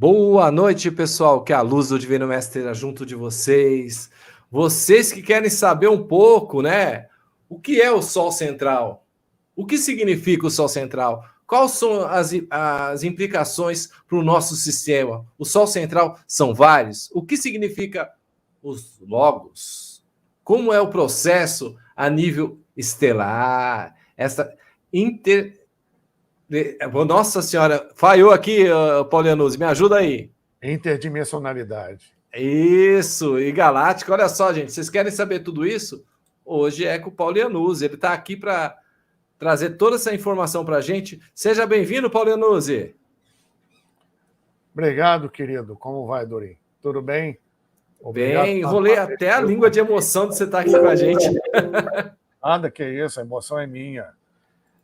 Boa noite, pessoal. Que a luz do Divino Mestre esteja junto de vocês. Vocês que querem saber um pouco, né? O que é o Sol Central? O que significa o Sol Central? Quais são as implicações para o nosso sistema? O Sol Central são vários. O que significa os logos? Como é o processo a nível estelar? Essa inter Nossa Senhora, falhou aqui, Paulianuzzi, me ajuda aí. Interdimensionalidade. Isso, e Galáctica, olha só, gente, vocês querem saber tudo isso? Hoje é com o Paulianuzzi, ele está aqui para trazer toda essa informação para a gente. Seja bem-vindo, Paulianuzzi. Obrigado, querido. Como vai, Dorim? Tudo bem? Obrigado. Bem, enrolei até a língua de emoção de você estar aqui com a gente. Nada que isso, a emoção é minha.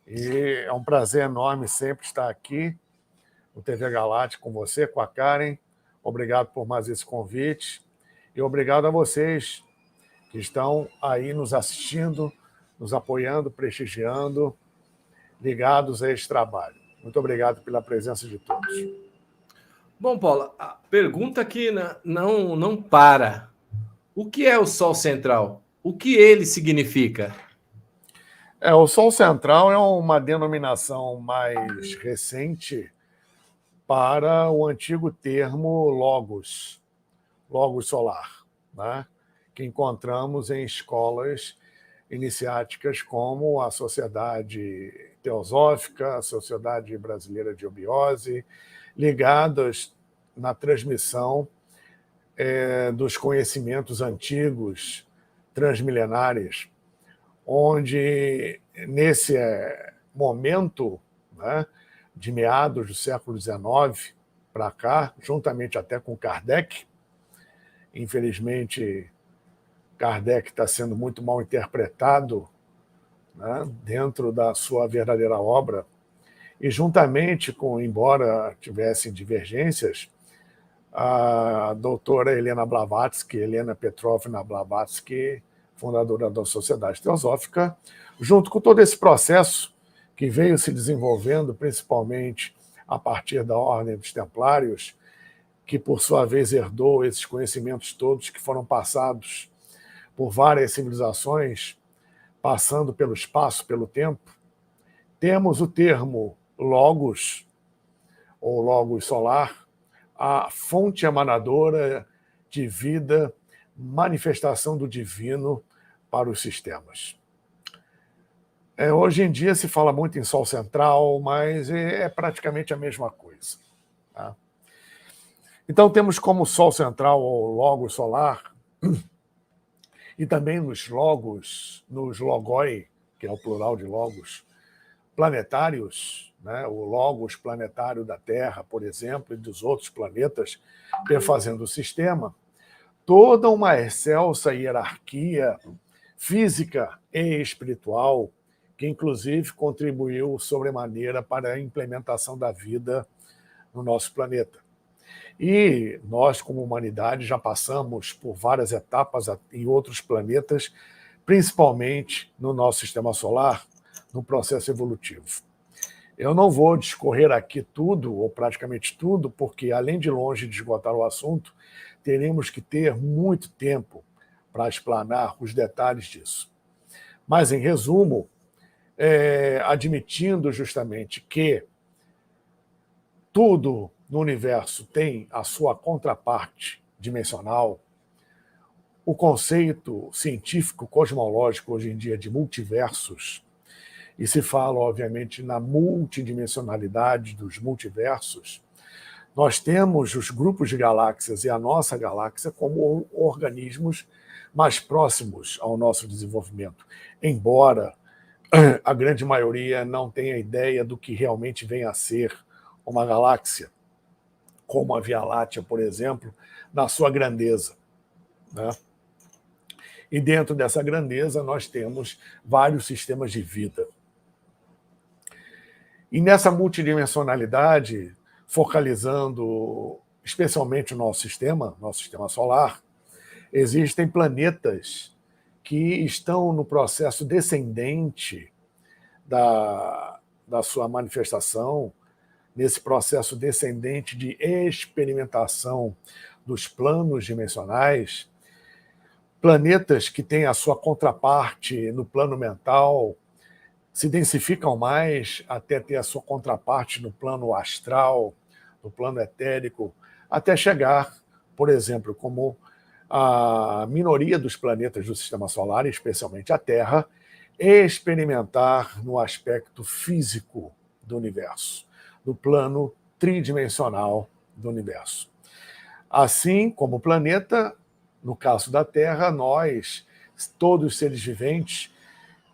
E é um prazer enorme sempre estar aqui no TV Galáctica com você, com a Karen. Obrigado por mais esse convite. E obrigado a vocês que estão aí nos assistindo, nos apoiando, prestigiando, ligados a esse trabalho. Muito obrigado pela presença de todos. Bom, Paula, a pergunta que não para. O que é o Sol Central? O que ele significa? O Sol Central é uma denominação mais recente para o antigo termo logos solar, né? Que encontramos em escolas iniciáticas como a Sociedade Teosófica, a Sociedade Brasileira de Obiose, ligadas na transmissão dos conhecimentos antigos, transmilenares, onde, nesse momento, né, de meados do século XIX para cá, juntamente até com Kardec, infelizmente, Kardec está sendo muito mal interpretado, né, dentro da sua verdadeira obra, e juntamente com, embora tivessem divergências, a doutora Helena Blavatsky, Helena Petrovna Blavatsky, fundadora da Sociedade Teosófica, junto com todo esse processo que veio se desenvolvendo, principalmente a partir da Ordem dos Templários, que, por sua vez, herdou esses conhecimentos todos que foram passados por várias civilizações, passando pelo espaço, pelo tempo. Temos o termo logos, ou logos solar, a fonte emanadora de vida, manifestação do divino para os sistemas. Hoje em dia se fala muito em Sol Central, mas é praticamente a mesma coisa. Tá? Então temos como Sol Central ou logo solar, e também nos logoi, que é o plural de logos, planetários, né? O logos planetário da Terra, por exemplo, e dos outros planetas perfazendo o sistema, toda uma excelsa hierarquia física e espiritual que, inclusive, contribuiu sobremaneira para a implementação da vida no nosso planeta. E nós, como humanidade, já passamos por várias etapas em outros planetas, principalmente no nosso sistema solar, no processo evolutivo. Eu não vou discorrer aqui tudo, ou praticamente tudo, porque, além de longe de esgotar o assunto, teremos que ter muito tempo para explanar os detalhes disso. Mas, em resumo, admitindo justamente que tudo no universo tem a sua contraparte dimensional, o conceito científico cosmológico hoje em dia de multiversos, e se fala, obviamente, na multidimensionalidade dos multiversos, nós temos os grupos de galáxias e a nossa galáxia como organismos mais próximos ao nosso desenvolvimento, embora a grande maioria não tenha ideia do que realmente vem a ser uma galáxia, como a Via Láctea, por exemplo, na sua grandeza, né? E dentro dessa grandeza nós temos vários sistemas de vida. E nessa multidimensionalidade, focalizando especialmente o nosso sistema solar, existem planetas que estão no processo descendente da sua manifestação, nesse processo descendente de experimentação dos planos dimensionais, planetas que têm a sua contraparte no plano mental se densificam mais até ter a sua contraparte no plano astral, no plano etérico, até chegar, por exemplo, como a minoria dos planetas do Sistema Solar, especialmente a Terra, experimentar no aspecto físico do universo, no plano tridimensional do universo. Assim como o planeta, no caso da Terra, nós, todos os seres viventes,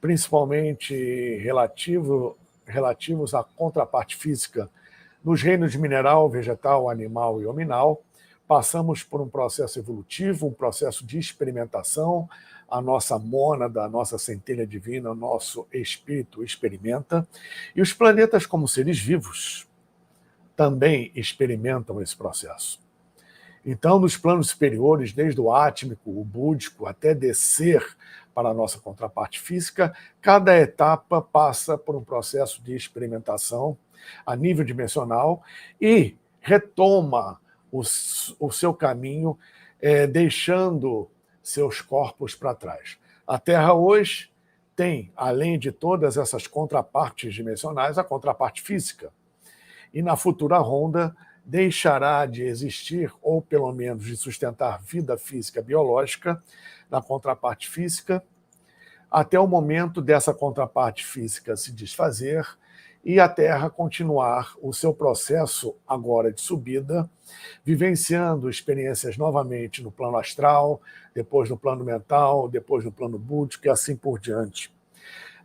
principalmente relativos à contraparte física, nos reinos de mineral, vegetal, animal e hominal, passamos por um processo evolutivo, um processo de experimentação. A nossa mônada, a nossa centelha divina, o nosso espírito experimenta. E os planetas, como seres vivos, também experimentam esse processo. Então, nos planos superiores, desde o átmico, o búdico, até descer para a nossa contraparte física, cada etapa passa por um processo de experimentação a nível dimensional e retoma o seu caminho, deixando seus corpos para trás. A Terra hoje tem, além de todas essas contrapartes dimensionais, a contraparte física. E na futura ronda deixará de existir, ou pelo menos de sustentar vida física biológica na contraparte física, até o momento dessa contraparte física se desfazer e a Terra continuar o seu processo agora de subida, vivenciando experiências novamente no plano astral, depois no plano mental, depois no plano búdico e assim por diante.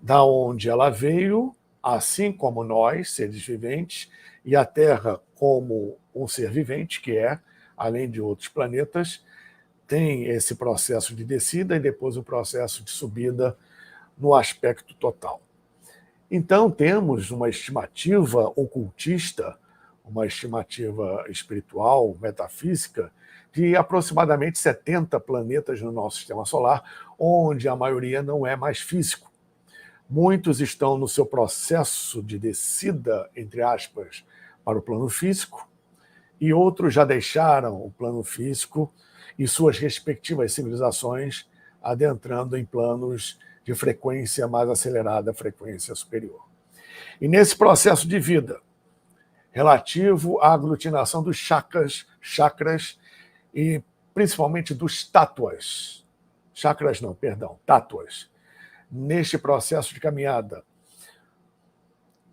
Da onde ela veio, assim como nós, seres viventes, e a Terra como um ser vivente, que é, além de outros planetas, tem esse processo de descida e depois o processo de subida no aspecto total. Então, temos uma estimativa ocultista, uma estimativa espiritual, metafísica, de aproximadamente 70 planetas no nosso sistema solar, onde a maioria não é mais físico. Muitos estão no seu processo de descida, entre aspas, para o plano físico, e outros já deixaram o plano físico e suas respectivas civilizações adentrando em planos de frequência mais acelerada, frequência superior. E nesse processo de vida, relativo à aglutinação dos chakras e principalmente dos tátuas, tátuas, neste processo de caminhada,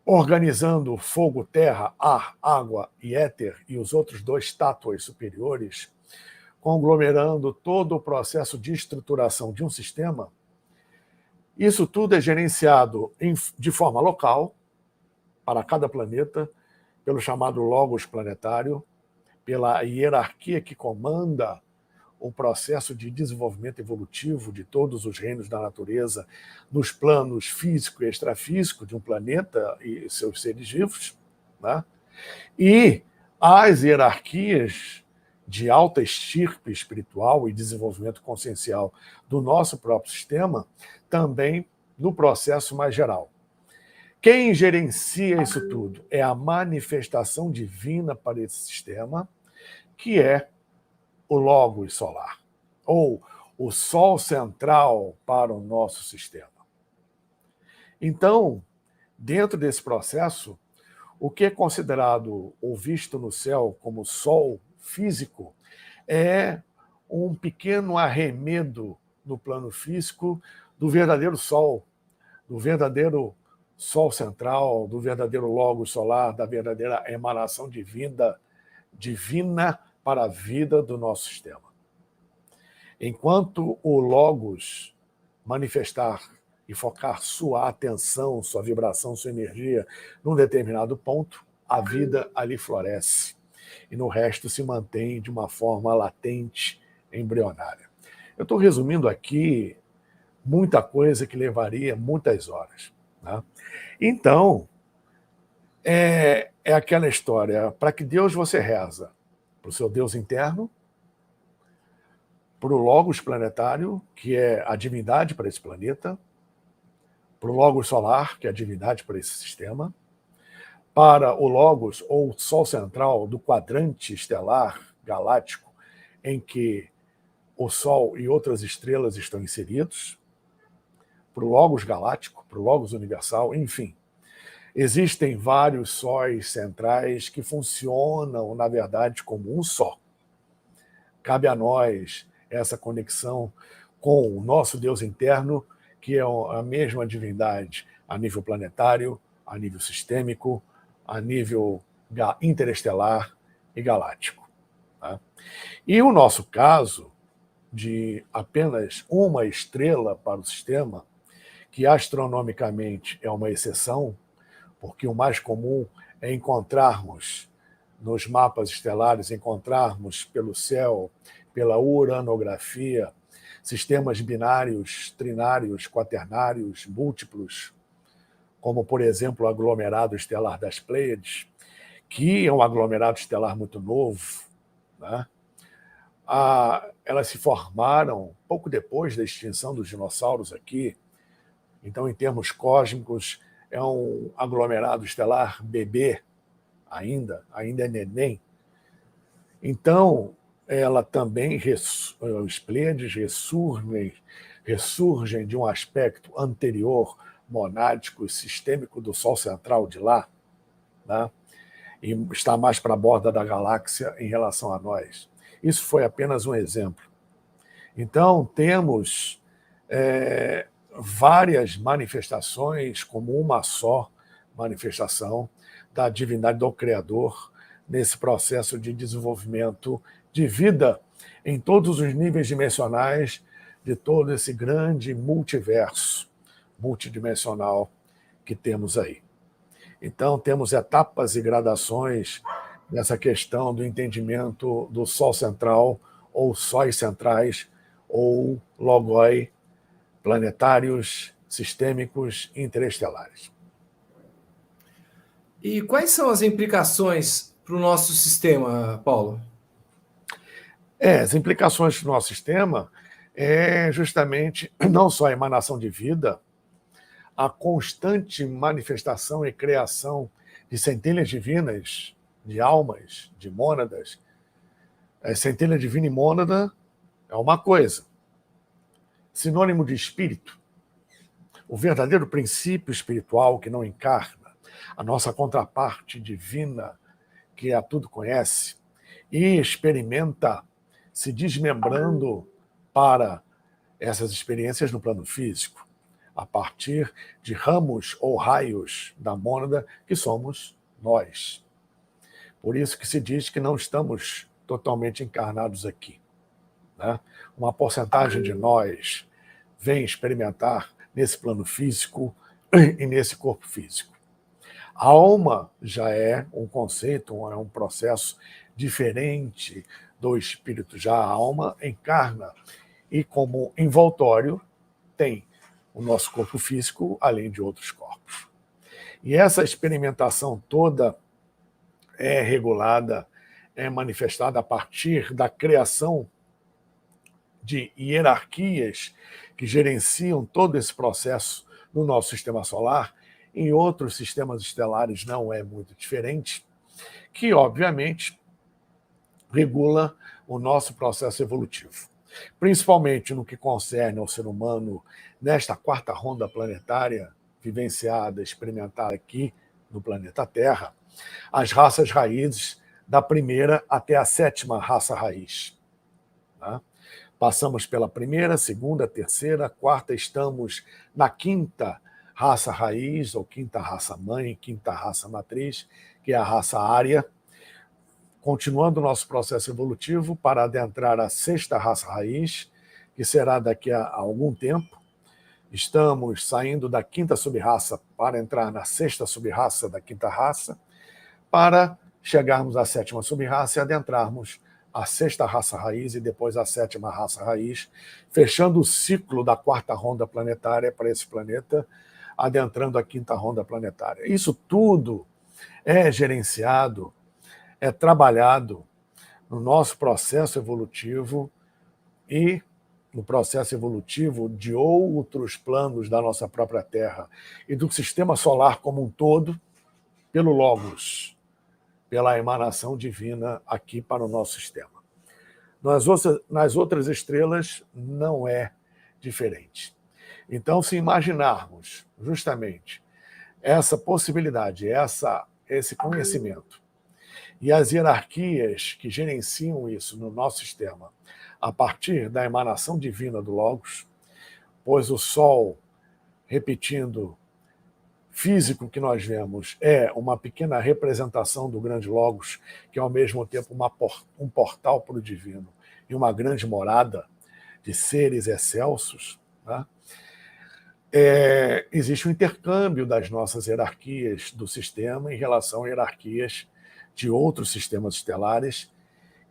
organizando fogo, terra, ar, água e éter e os outros dois tátuas superiores, conglomerando todo o processo de estruturação de um sistema. Isso tudo é gerenciado de forma local, para cada planeta, pelo chamado Logos planetário, pela hierarquia que comanda o processo de desenvolvimento evolutivo de todos os reinos da natureza nos planos físico e extrafísico de um planeta e seus seres vivos, né? E as hierarquias de alta estirpe espiritual e desenvolvimento consciencial do nosso próprio sistema, também no processo mais geral. Quem gerencia isso tudo é a manifestação divina para esse sistema, que é o Logos solar, ou o Sol central para o nosso sistema. Então, dentro desse processo, o que é considerado ou visto no céu como Sol físico é um pequeno arremedo no plano físico do verdadeiro Sol, do verdadeiro Sol central, do verdadeiro Logos solar, da verdadeira emanação divina para a vida do nosso sistema. Enquanto o Logos manifestar e focar sua atenção, sua vibração, sua energia num determinado ponto, a vida ali floresce. E no resto se mantém de uma forma latente, embrionária. Eu estou resumindo aqui muita coisa que levaria muitas horas, né? Então, é aquela história, para que Deus você reza? Para o seu Deus interno, para o Logos planetário, que é a divindade para esse planeta, para o Logos solar, que é a divindade para esse sistema, para o Logos, ou Sol central, do quadrante estelar galáctico, em que o Sol e outras estrelas estão inseridos, para o Logos galáctico, para o Logos universal, enfim. Existem vários sóis centrais que funcionam, na verdade, como um só. Cabe a nós essa conexão com o nosso Deus interno, que é a mesma divindade a nível planetário, a nível sistêmico, a nível interestelar e galáctico. Tá? E o nosso caso de apenas uma estrela para o sistema, que astronomicamente é uma exceção, porque o mais comum é encontrarmos nos mapas estelares, encontrarmos pelo céu, pela uranografia, sistemas binários, trinários, quaternários, múltiplos, como, por exemplo, o aglomerado estelar das Pleiades, que é um aglomerado estelar muito novo, né? Elas se formaram pouco depois da extinção dos dinossauros aqui. Então, em termos cósmicos, é um aglomerado estelar bebê, ainda é neném. Então, ela também, os Pleiades ressurgem de um aspecto anterior, monádico e sistêmico do Sol central de lá, né? E está mais para a borda da galáxia em relação a nós. Isso foi apenas um exemplo. Então, temos várias manifestações, como uma só manifestação da divindade do Criador nesse processo de desenvolvimento de vida em todos os níveis dimensionais de todo esse grande multiverso multidimensional que temos aí. Então, temos etapas e gradações nessa questão do entendimento do Sol central, ou sóis centrais, ou logoi planetários, sistêmicos e interestelares. E quais são as implicações para o nosso sistema, Paulo? As implicações do nosso sistema é justamente não só a emanação de vida, a constante manifestação e criação de centelhas divinas, de almas, de mônadas. A centelha divina e mônada é uma coisa. Sinônimo de espírito. O verdadeiro princípio espiritual que não encarna, a nossa contraparte divina, que a tudo conhece, e experimenta se desmembrando para essas experiências no plano físico, a partir de ramos ou raios da mônada que somos nós. Por isso que se diz que não estamos totalmente encarnados aqui, né? Uma porcentagem de nós vem experimentar nesse plano físico e nesse corpo físico. A alma já é um conceito, é um processo diferente do espírito. Já a alma encarna e, como envoltório, tem o nosso corpo físico, além de outros corpos. E essa experimentação toda é regulada, é manifestada a partir da criação de hierarquias que gerenciam todo esse processo no nosso sistema solar. Em outros sistemas estelares não é muito diferente, que, obviamente, regula o nosso processo evolutivo. Principalmente no que concerne ao ser humano nesta quarta ronda planetária, vivenciada, experimentada aqui no planeta Terra, as raças raízes da primeira até a sétima raça raiz. Tá? Passamos pela primeira, segunda, terceira, quarta, estamos na quinta raça raiz, ou quinta raça mãe, quinta raça matriz, que é a raça ária, continuando o nosso processo evolutivo para adentrar a sexta raça raiz, que será daqui a algum tempo. Estamos saindo da quinta subraça para entrar na sexta subraça da quinta raça, para chegarmos à sétima subraça e adentrarmos a sexta raça raiz e depois a sétima raça raiz, fechando o ciclo da quarta ronda planetária para esse planeta, adentrando a quinta ronda planetária. Isso tudo é gerenciado, é trabalhado no nosso processo evolutivo e no processo evolutivo de outros planos da nossa própria Terra e do sistema solar como um todo, pelo Logos, pela emanação divina aqui para o nosso sistema. Nas outras estrelas não é diferente. Então, se imaginarmos justamente essa possibilidade, esse conhecimento e as hierarquias que gerenciam isso no nosso sistema, a partir da emanação divina do Logos, pois o Sol, repetindo, físico que nós vemos é uma pequena representação do grande Logos, que é ao mesmo tempo um portal para o divino e uma grande morada de seres excelsos, né? Existe um intercâmbio das nossas hierarquias do sistema em relação a hierarquias de outros sistemas estelares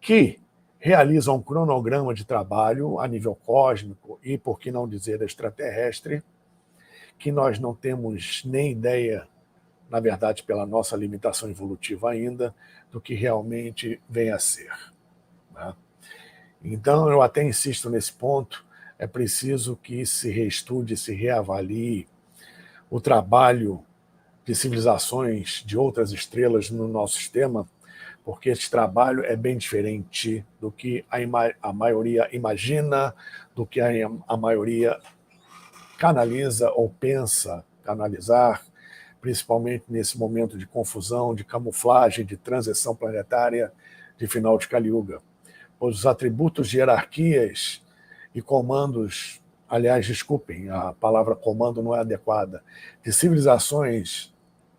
que realizam um cronograma de trabalho a nível cósmico e, por que não dizer, extraterrestre, que nós não temos nem ideia, na verdade, pela nossa limitação evolutiva ainda, do que realmente vem a ser, né? Então, eu até insisto nesse ponto, é preciso que se reestude, se reavalie o trabalho de civilizações de outras estrelas no nosso sistema, porque esse trabalho é bem diferente do que a maioria imagina, do que a maioria canaliza ou pensa canalizar, principalmente nesse momento de confusão, de camuflagem, de transição planetária, de final de Kali Yuga. Os atributos de hierarquias e comandos, aliás, desculpem, a palavra comando não é adequada, de civilizações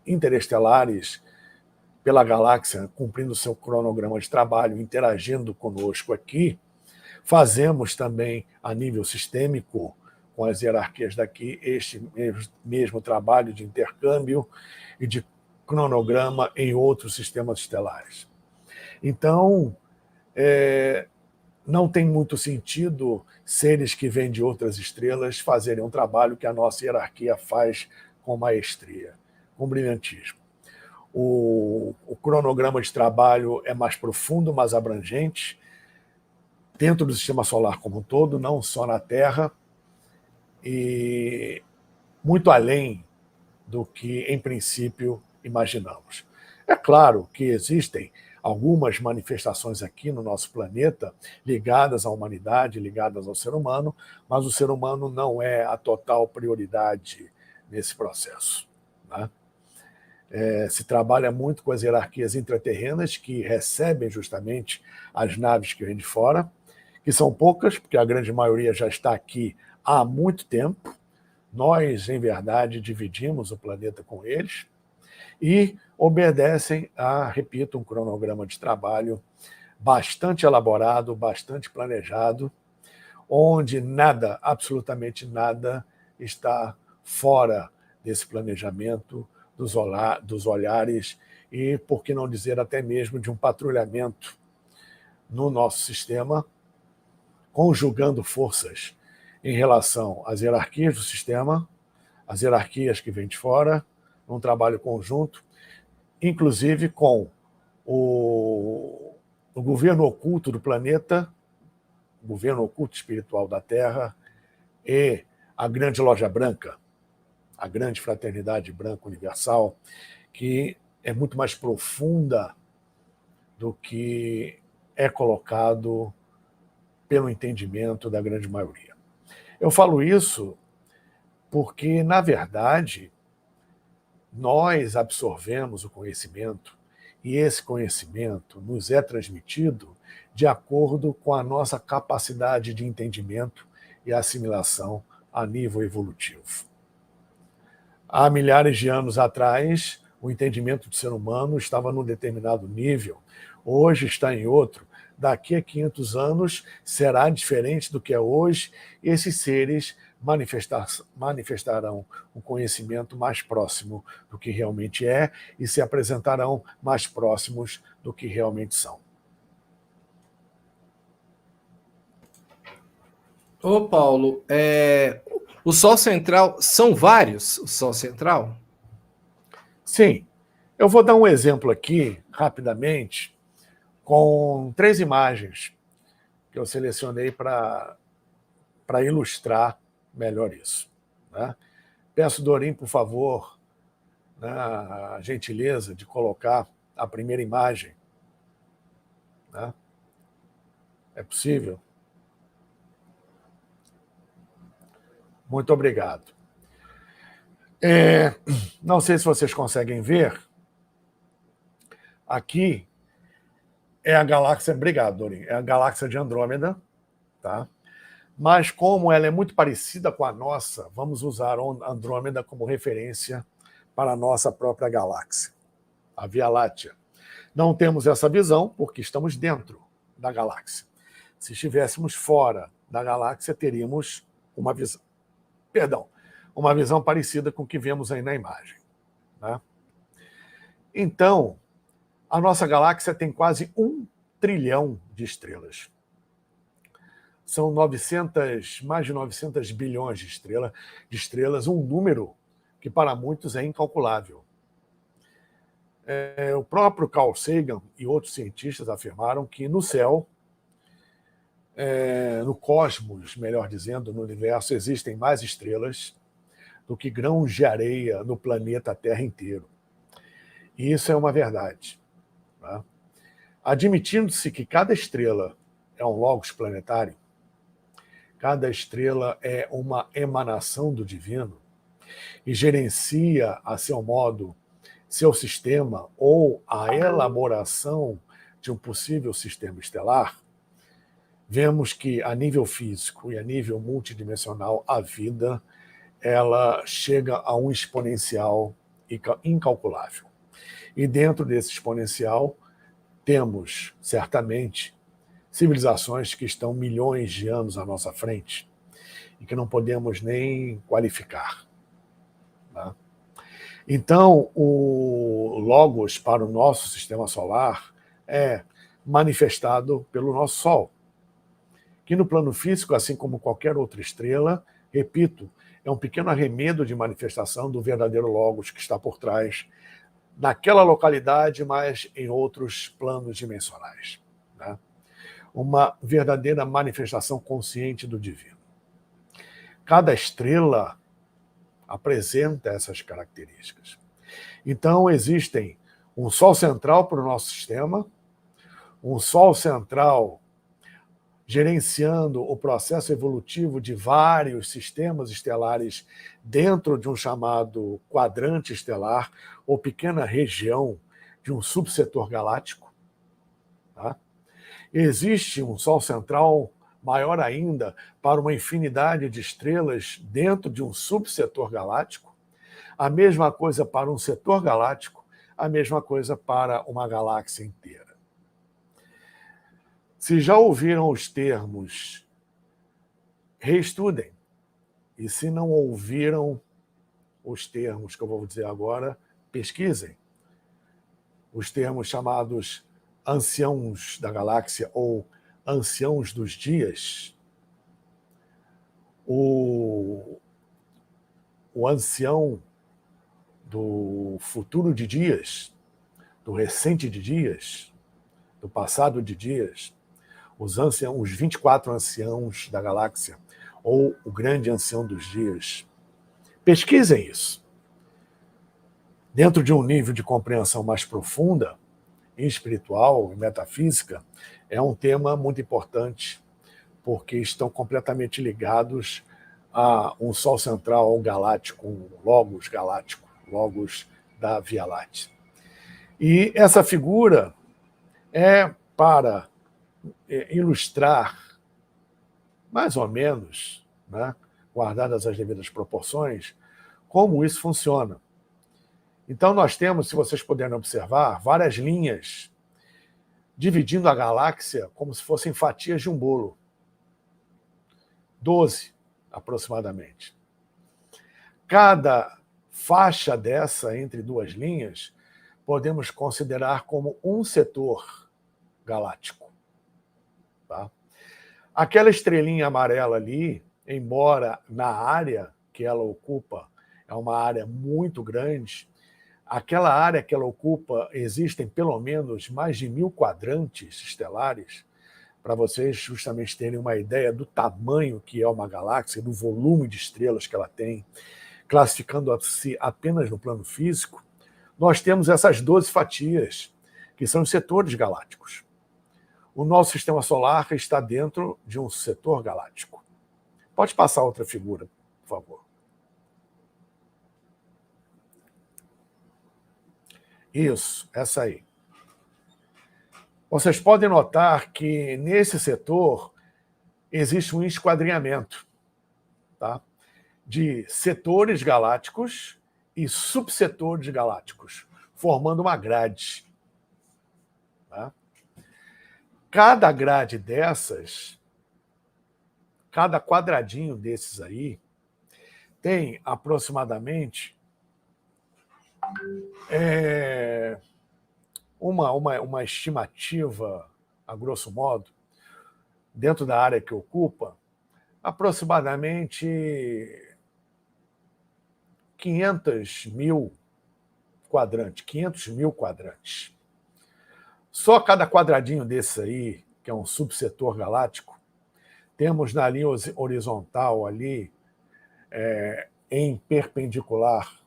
interestelares pela galáxia, cumprindo seu cronograma de trabalho, interagindo conosco aqui, fazemos também, a nível sistêmico, com as hierarquias daqui, este mesmo trabalho de intercâmbio e de cronograma em outros sistemas estelares. Então, não tem muito sentido seres que vêm de outras estrelas fazerem um trabalho que a nossa hierarquia faz com maestria, com brilhantismo. O cronograma de trabalho é mais profundo, mais abrangente, dentro do sistema solar como um todo, não só na Terra, e muito além do que, em princípio, imaginamos. É claro que existem algumas manifestações aqui no nosso planeta ligadas à humanidade, ligadas ao ser humano, mas o ser humano não é a total prioridade nesse processo, né? Se trabalha muito com as hierarquias intraterrenas que recebem justamente as naves que vêm de fora, que são poucas, porque a grande maioria já está aqui há muito tempo. Nós, em verdade, dividimos o planeta com eles e obedecem a, repito, um cronograma de trabalho bastante elaborado, bastante planejado, onde nada, absolutamente nada, está fora desse planejamento, dos olhares e, por que não dizer, até mesmo de um patrulhamento no nosso sistema, conjugando forças em relação às hierarquias do sistema, as hierarquias que vêm de fora, num trabalho conjunto, inclusive com o governo oculto do planeta, o governo oculto espiritual da Terra e a grande loja branca, a grande fraternidade branca universal, que é muito mais profunda do que é colocado pelo entendimento da grande maioria. Eu falo isso porque, na verdade, nós absorvemos o conhecimento e esse conhecimento nos é transmitido de acordo com a nossa capacidade de entendimento e assimilação a nível evolutivo. Há milhares de anos atrás, o entendimento do ser humano estava num determinado nível, hoje está em outro. Daqui a 500 anos será diferente do que é hoje, e esses seres manifestarão um conhecimento mais próximo do que realmente é e se apresentarão mais próximos do que realmente são. Ô, Paulo, o Sol Central, são vários o Sol Central? Sim. Eu vou dar um exemplo aqui, rapidamente, com 3 imagens que eu selecionei para ilustrar melhor isso, né? Peço, Dorim, por favor, né, a gentileza de colocar a primeira imagem, né? É possível? Muito obrigado. Não sei se vocês conseguem ver. Aqui é a galáxia, obrigado, Dorin, é a galáxia de Andrômeda, tá? Mas como ela é muito parecida com a nossa, vamos usar Andrômeda como referência para a nossa própria galáxia, a Via Láctea. Não temos essa visão porque estamos dentro da galáxia. Se estivéssemos fora da galáxia, teríamos uma visão, uma visão parecida com o que vemos aí na imagem, né? Então, a nossa galáxia tem quase 1 trilhão de estrelas. São mais de 900 bilhões de estrelas, um número que para muitos é incalculável. O próprio Carl Sagan e outros cientistas afirmaram que no céu, no cosmos, melhor dizendo, no universo, existem mais estrelas do que grãos de areia no planeta Terra inteiro. E isso é uma verdade, tá? Admitindo-se que cada estrela é um logos planetário, cada estrela é uma emanação do divino e gerencia, a seu modo, seu sistema ou a elaboração de um possível sistema estelar, vemos que, a nível físico e a nível multidimensional, a vida ela chega a um exponencial incalculável. E dentro desse exponencial, temos, certamente, civilizações que estão milhões de anos à nossa frente e que não podemos nem qualificar, tá? Então, o Logos para o nosso sistema solar é manifestado pelo nosso Sol, que no plano físico, assim como qualquer outra estrela, repito, é um pequeno arremedo de manifestação do verdadeiro Logos que está por trás naquela localidade, mas em outros planos dimensionais, né? Uma verdadeira manifestação consciente do divino. Cada estrela apresenta essas características. Então, existem um Sol central para o nosso sistema, um Sol central gerenciando o processo evolutivo de vários sistemas estelares dentro de um chamado quadrante estelar ou pequena região de um subsetor galáctico, tá? Existe um Sol central maior ainda para uma infinidade de estrelas dentro de um subsetor galáctico, a mesma coisa para um setor galáctico, a mesma coisa para uma galáxia inteira. Se já ouviram os termos, reestudem. E se não ouviram os termos que eu vou dizer agora, pesquisem. Os termos chamados anciãos da galáxia ou anciãos dos dias. O ancião do futuro de dias, do recente de dias, do passado de dias, os 24 anciãos da galáxia, ou o grande ancião dos dias. Pesquisem isso. Dentro de um nível de compreensão mais profunda, espiritual e metafísica, é um tema muito importante, porque estão completamente ligados a um Sol central galáctico, um Logos galáctico, Logos da Via Láctea. E essa figura é para ilustrar, mais ou menos, né, guardadas as devidas proporções, como isso funciona. Então, nós temos, se vocês puderem observar, várias linhas dividindo a galáxia como se fossem fatias de um bolo. 12, aproximadamente. Cada faixa dessa, entre duas linhas, podemos considerar como um setor galáctico. Tá? Aquela estrelinha amarela ali, embora na área que ela ocupa é uma área muito grande, aquela área que ela ocupa existem pelo menos mais de 1000 quadrantes estelares, para vocês justamente terem uma ideia do tamanho que é uma galáxia, do volume de estrelas que ela tem, classificando-se apenas no plano físico, nós temos essas 12 fatias, que são os setores galácticos. O nosso sistema solar está dentro de um setor galáctico. Pode passar outra figura, por favor. Isso, essa aí. Vocês podem notar que nesse setor existe um esquadrinhamento, tá? De setores galácticos e subsetores galácticos, formando uma grade. Tá? Cada grade dessas, cada quadradinho desses aí, tem aproximadamente uma estimativa, a grosso modo, dentro da área que ocupa, aproximadamente 500 mil quadrantes. Só cada quadradinho desse aí, que é um subsetor galáctico, temos na linha horizontal ali, em perpendicular,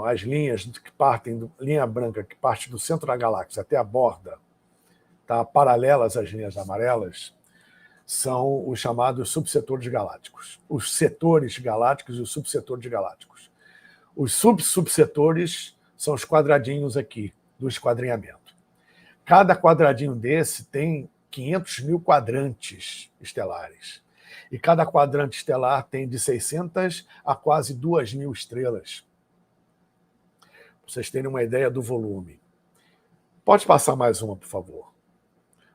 as linhas que partem, linha branca que parte do centro da galáxia até a borda, tá, paralelas às linhas amarelas, são os chamados subsetores galácticos. Os setores galácticos e os subsetores galácticos. Os subsetores são os quadradinhos aqui do esquadrinhamento. Cada quadradinho desse tem 500 mil quadrantes estelares. E cada quadrante estelar tem de 600 a quase 2.000 estrelas. Para vocês terem uma ideia do volume. Pode passar mais uma, por favor.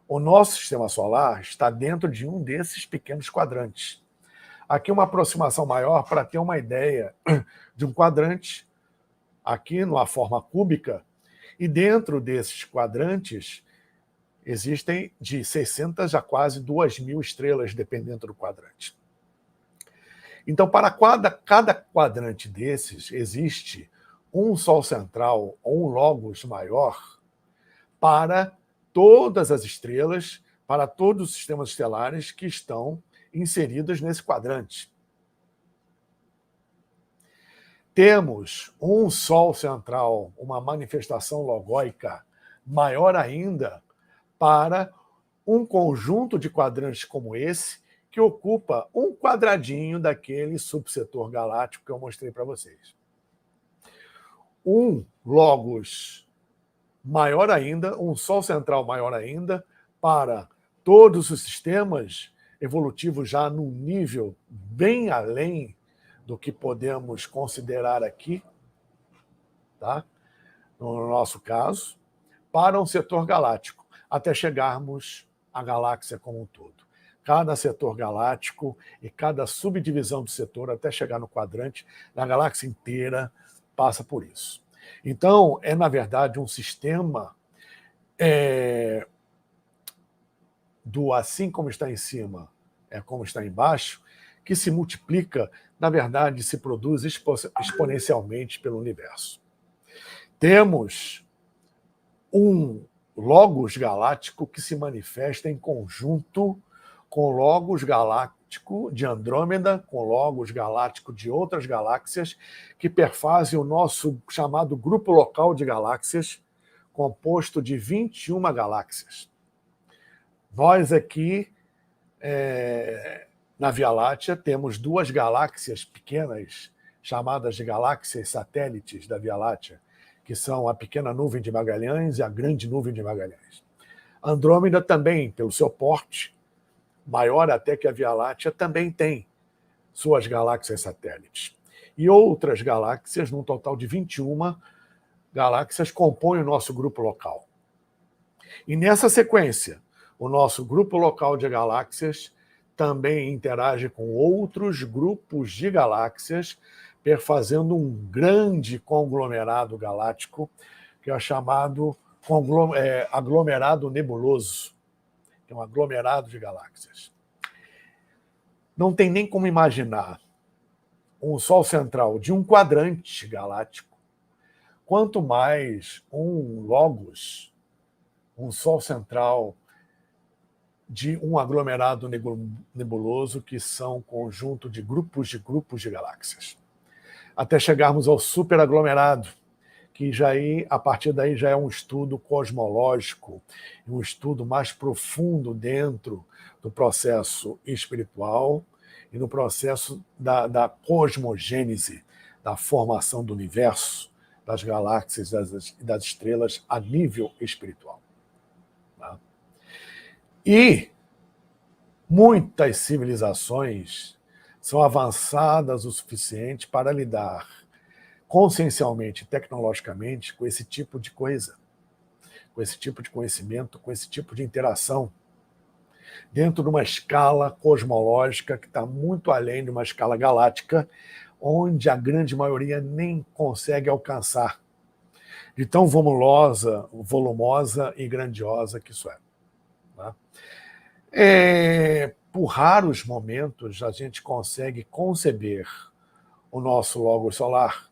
O nosso sistema solar está dentro de um desses pequenos quadrantes. Aqui uma aproximação maior para ter uma ideia de um quadrante, aqui numa forma cúbica, e dentro desses quadrantes existem de 600 a quase 2.000 estrelas, dependendo do quadrante. Então, para cada quadrante desses, existe um Sol central ou um Logos maior para todas as estrelas, para todos os sistemas estelares que estão inseridos nesse quadrante. Temos um Sol central, uma manifestação logóica maior ainda, para um conjunto de quadrantes como esse, que ocupa um quadradinho daquele subsetor galáctico que eu mostrei para vocês. Um Logos maior ainda, um Sol central maior ainda, para todos os sistemas evolutivos já num nível bem além do que podemos considerar aqui, tá? No nosso caso, para um setor galáctico, até chegarmos à galáxia como um todo. Cada setor galáctico e cada subdivisão do setor, até chegar no quadrante, na galáxia inteira, passa por isso. Então, na verdade, um sistema do assim como está em cima, é como está embaixo, que se multiplica, na verdade, se produz exponencialmente pelo universo. Temos um Logos galáctico que se manifesta em conjunto com Logos galáctico de Andrômeda, com Logos galáctico de outras galáxias, que perfazem o nosso chamado grupo local de galáxias, composto de 21 galáxias. Nós aqui, na Via Láctea, temos 2 galáxias pequenas, chamadas de galáxias satélites da Via Láctea, que são a pequena nuvem de Magalhães e a grande nuvem de Magalhães. Andrômeda também, pelo seu porte, maior até que a Via Láctea, também tem suas galáxias satélites. E outras galáxias, num total de 21 galáxias, compõem o nosso grupo local. E nessa sequência, o nosso grupo local de galáxias também interage com outros grupos de galáxias, perfazendo um grande conglomerado galáctico, que é chamado aglomerado nebuloso, que é um aglomerado de galáxias. Não tem nem como imaginar um Sol central de um quadrante galáctico, quanto mais um Logos, um Sol central de um aglomerado nebuloso, que são um conjunto de grupos de galáxias. até chegarmos ao superaglomerado, que a partir daí já é um estudo cosmológico, um estudo mais profundo dentro do processo espiritual e no processo da cosmogênese, da formação do universo, das galáxias e das estrelas a nível espiritual. Tá? E muitas civilizações são avançadas o suficiente para lidar consciencialmente, tecnologicamente, com esse tipo de coisa, com esse tipo de conhecimento, com esse tipo de interação, dentro de uma escala cosmológica que está muito além de uma escala galáctica, onde a grande maioria nem consegue alcançar, de tão volumosa e grandiosa que isso é. Tá? Por raros momentos, a gente consegue conceber o nosso Logos solar,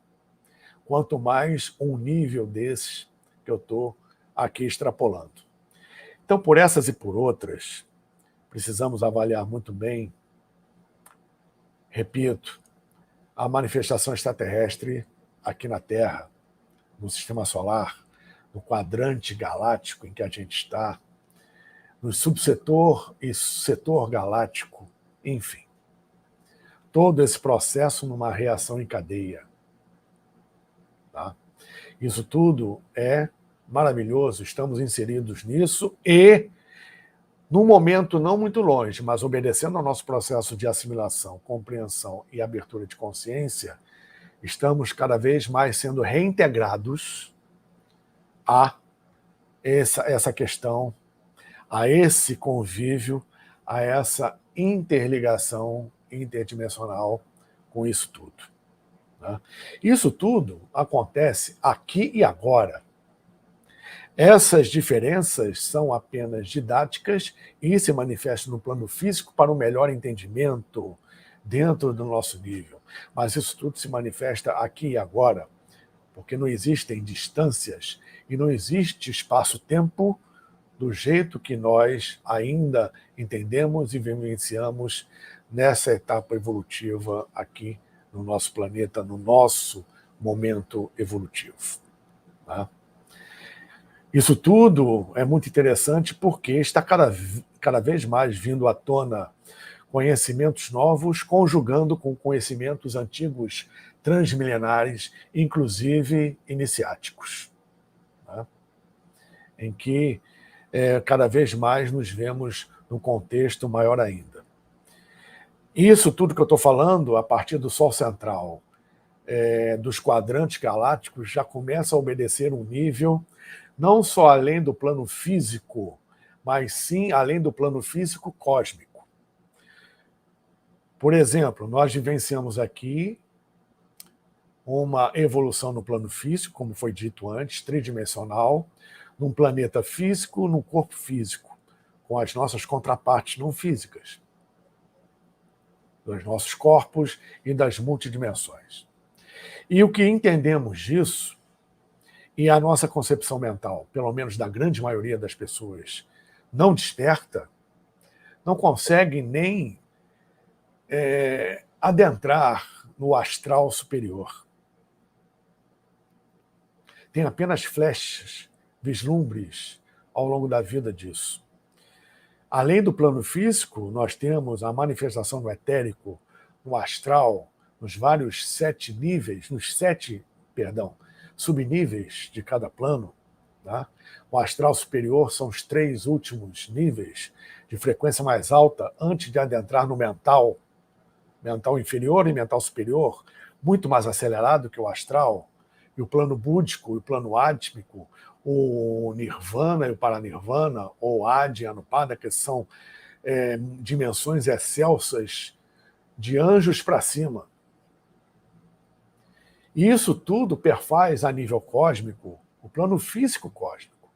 quanto mais um nível desses que eu estou aqui extrapolando. Então, por essas e por outras, precisamos avaliar muito bem, repito, a manifestação extraterrestre aqui na Terra, no Sistema Solar, no quadrante galáctico em que a gente está, no subsetor e setor galáctico, enfim. Todo esse processo numa reação em cadeia. Tá? Isso tudo é maravilhoso, estamos inseridos nisso e, num momento não muito longe, mas obedecendo ao nosso processo de assimilação, compreensão e abertura de consciência, estamos cada vez mais sendo reintegrados a essa questão, a esse convívio, a essa interligação interdimensional com isso tudo. Né? Isso tudo acontece aqui e agora. Essas diferenças são apenas didáticas e se manifestam no plano físico para um melhor entendimento dentro do nosso nível. Mas isso tudo se manifesta aqui e agora, porque não existem distâncias e não existe espaço-tempo do jeito que nós ainda entendemos e vivenciamos nessa etapa evolutiva aqui no nosso planeta, no nosso momento evolutivo. Tá? Isso tudo é muito interessante porque está cada vez mais vindo à tona conhecimentos novos, conjugando com conhecimentos antigos transmilenares, inclusive iniciáticos, né? Em que cada vez mais nos vemos num contexto maior ainda. Isso tudo que eu estou falando, a partir do Sol central, dos quadrantes galácticos, já começa a obedecer um nível não só além do plano físico, mas sim além do plano físico cósmico. Por exemplo, nós vivenciamos aqui uma evolução no plano físico, como foi dito antes, tridimensional, num planeta físico, num corpo físico, com as nossas contrapartes não físicas, dos nossos corpos e das multidimensões. E o que entendemos disso, e a nossa concepção mental, pelo menos da grande maioria das pessoas, não desperta, não consegue nem adentrar no astral superior. Tem apenas flechas, vislumbres ao longo da vida disso. Além do plano físico, nós temos a manifestação do etérico, no astral, nos vários subníveis de cada plano. Tá? O astral superior são os 3 últimos níveis de frequência mais alta antes de adentrar no mental inferior e mental superior, muito mais acelerado que o astral, e o plano búdico e o plano átmico, o nirvana e o paranirvana, ou adi e anupada, que são dimensões excelsas de anjos para cima. E isso tudo perfaz a nível cósmico o plano físico cósmico.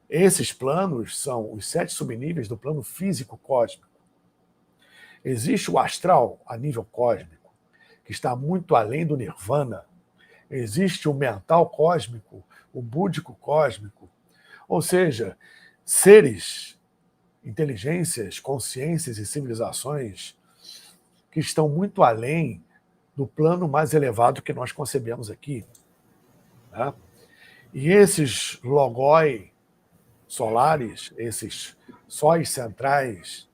Esses planos são os 7 subníveis do plano físico cósmico. Existe o astral a nível cósmico, que está muito além do nirvana. Existe o mental cósmico, o búdico cósmico. Ou seja, seres, inteligências, consciências e civilizações que estão muito além do plano mais elevado que nós concebemos aqui. Né? E esses logoi solares, esses sóis centrais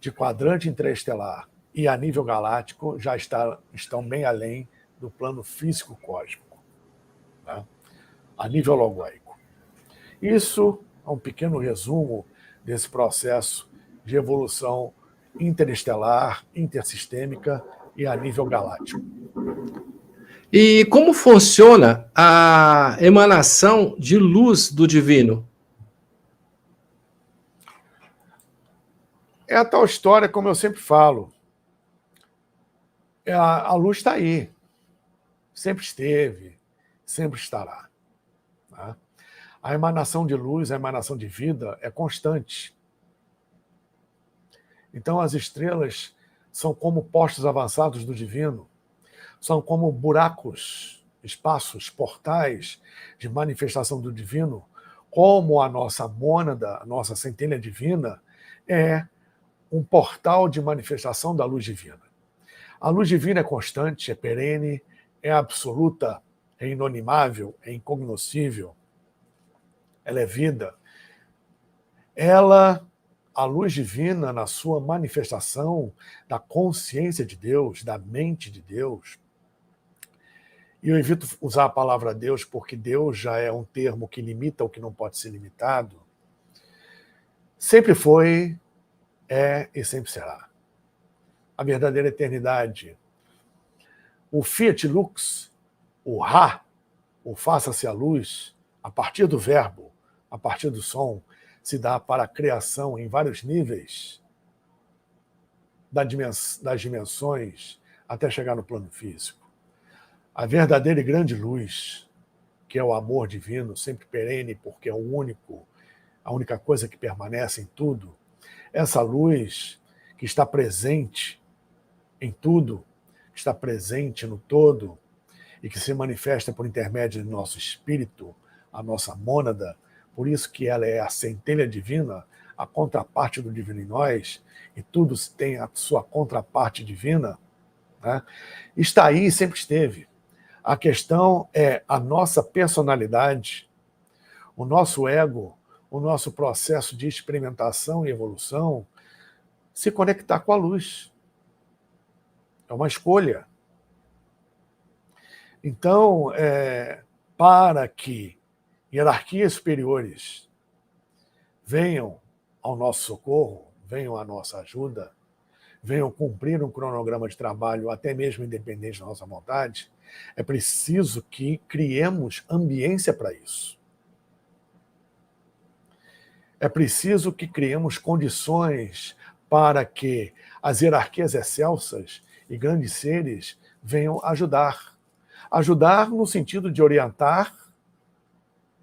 de quadrante interestelar e a nível galáctico já estão bem além do plano físico cósmico, né? A nível logóico. Isso é um pequeno resumo desse processo de evolução interestelar, intersistêmica e a nível galáctico. E como funciona a emanação de luz do divino? É a tal história, como eu sempre falo. A luz está aí. Sempre esteve, sempre estará. Tá? A emanação de luz, a emanação de vida é constante. Então, as estrelas são como postos avançados do divino, são como buracos, espaços, portais de manifestação do divino, como a nossa mônada, a nossa centelha divina, é um portal de manifestação da luz divina. A luz divina é constante, é perene, é absoluta, é inonimável, é incognoscível, ela é vida. A luz divina, na sua manifestação da consciência de Deus, da mente de Deus, e eu evito usar a palavra Deus porque Deus já é um termo que limita o que não pode ser limitado, sempre foi, é e sempre será. A verdadeira eternidade. O Fiat Lux, o Ra, o faça-se a luz, a partir do verbo, a partir do som, se dá para a criação em vários níveis das dimensões até chegar no plano físico. A verdadeira e grande luz, que é o amor divino, sempre perene, porque é o único, a única coisa que permanece em tudo, essa luz que está presente em tudo, que está presente no todo e que se manifesta por intermédio do nosso espírito, a nossa mônada, por isso que ela é a centelha divina, a contraparte do divino em nós, e tudo tem a sua contraparte divina, né? Está aí e sempre esteve. A questão é a nossa personalidade, o nosso ego, o nosso processo de experimentação e evolução, se conectar com a luz. É uma escolha. Então, para que hierarquias superiores venham ao nosso socorro, venham à nossa ajuda, venham cumprir um cronograma de trabalho, até mesmo independente da nossa vontade, é preciso que criemos ambiência para isso. É preciso que criemos condições para que as hierarquias excelsas e grandes seres venham ajudar. Ajudar no sentido de orientar,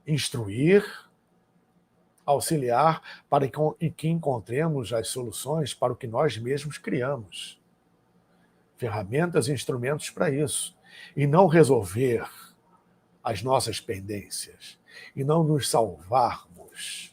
instruir, auxiliar, para que encontremos as soluções para o que nós mesmos criamos. Ferramentas e instrumentos para isso. E não resolver as nossas pendências. E não nos salvarmos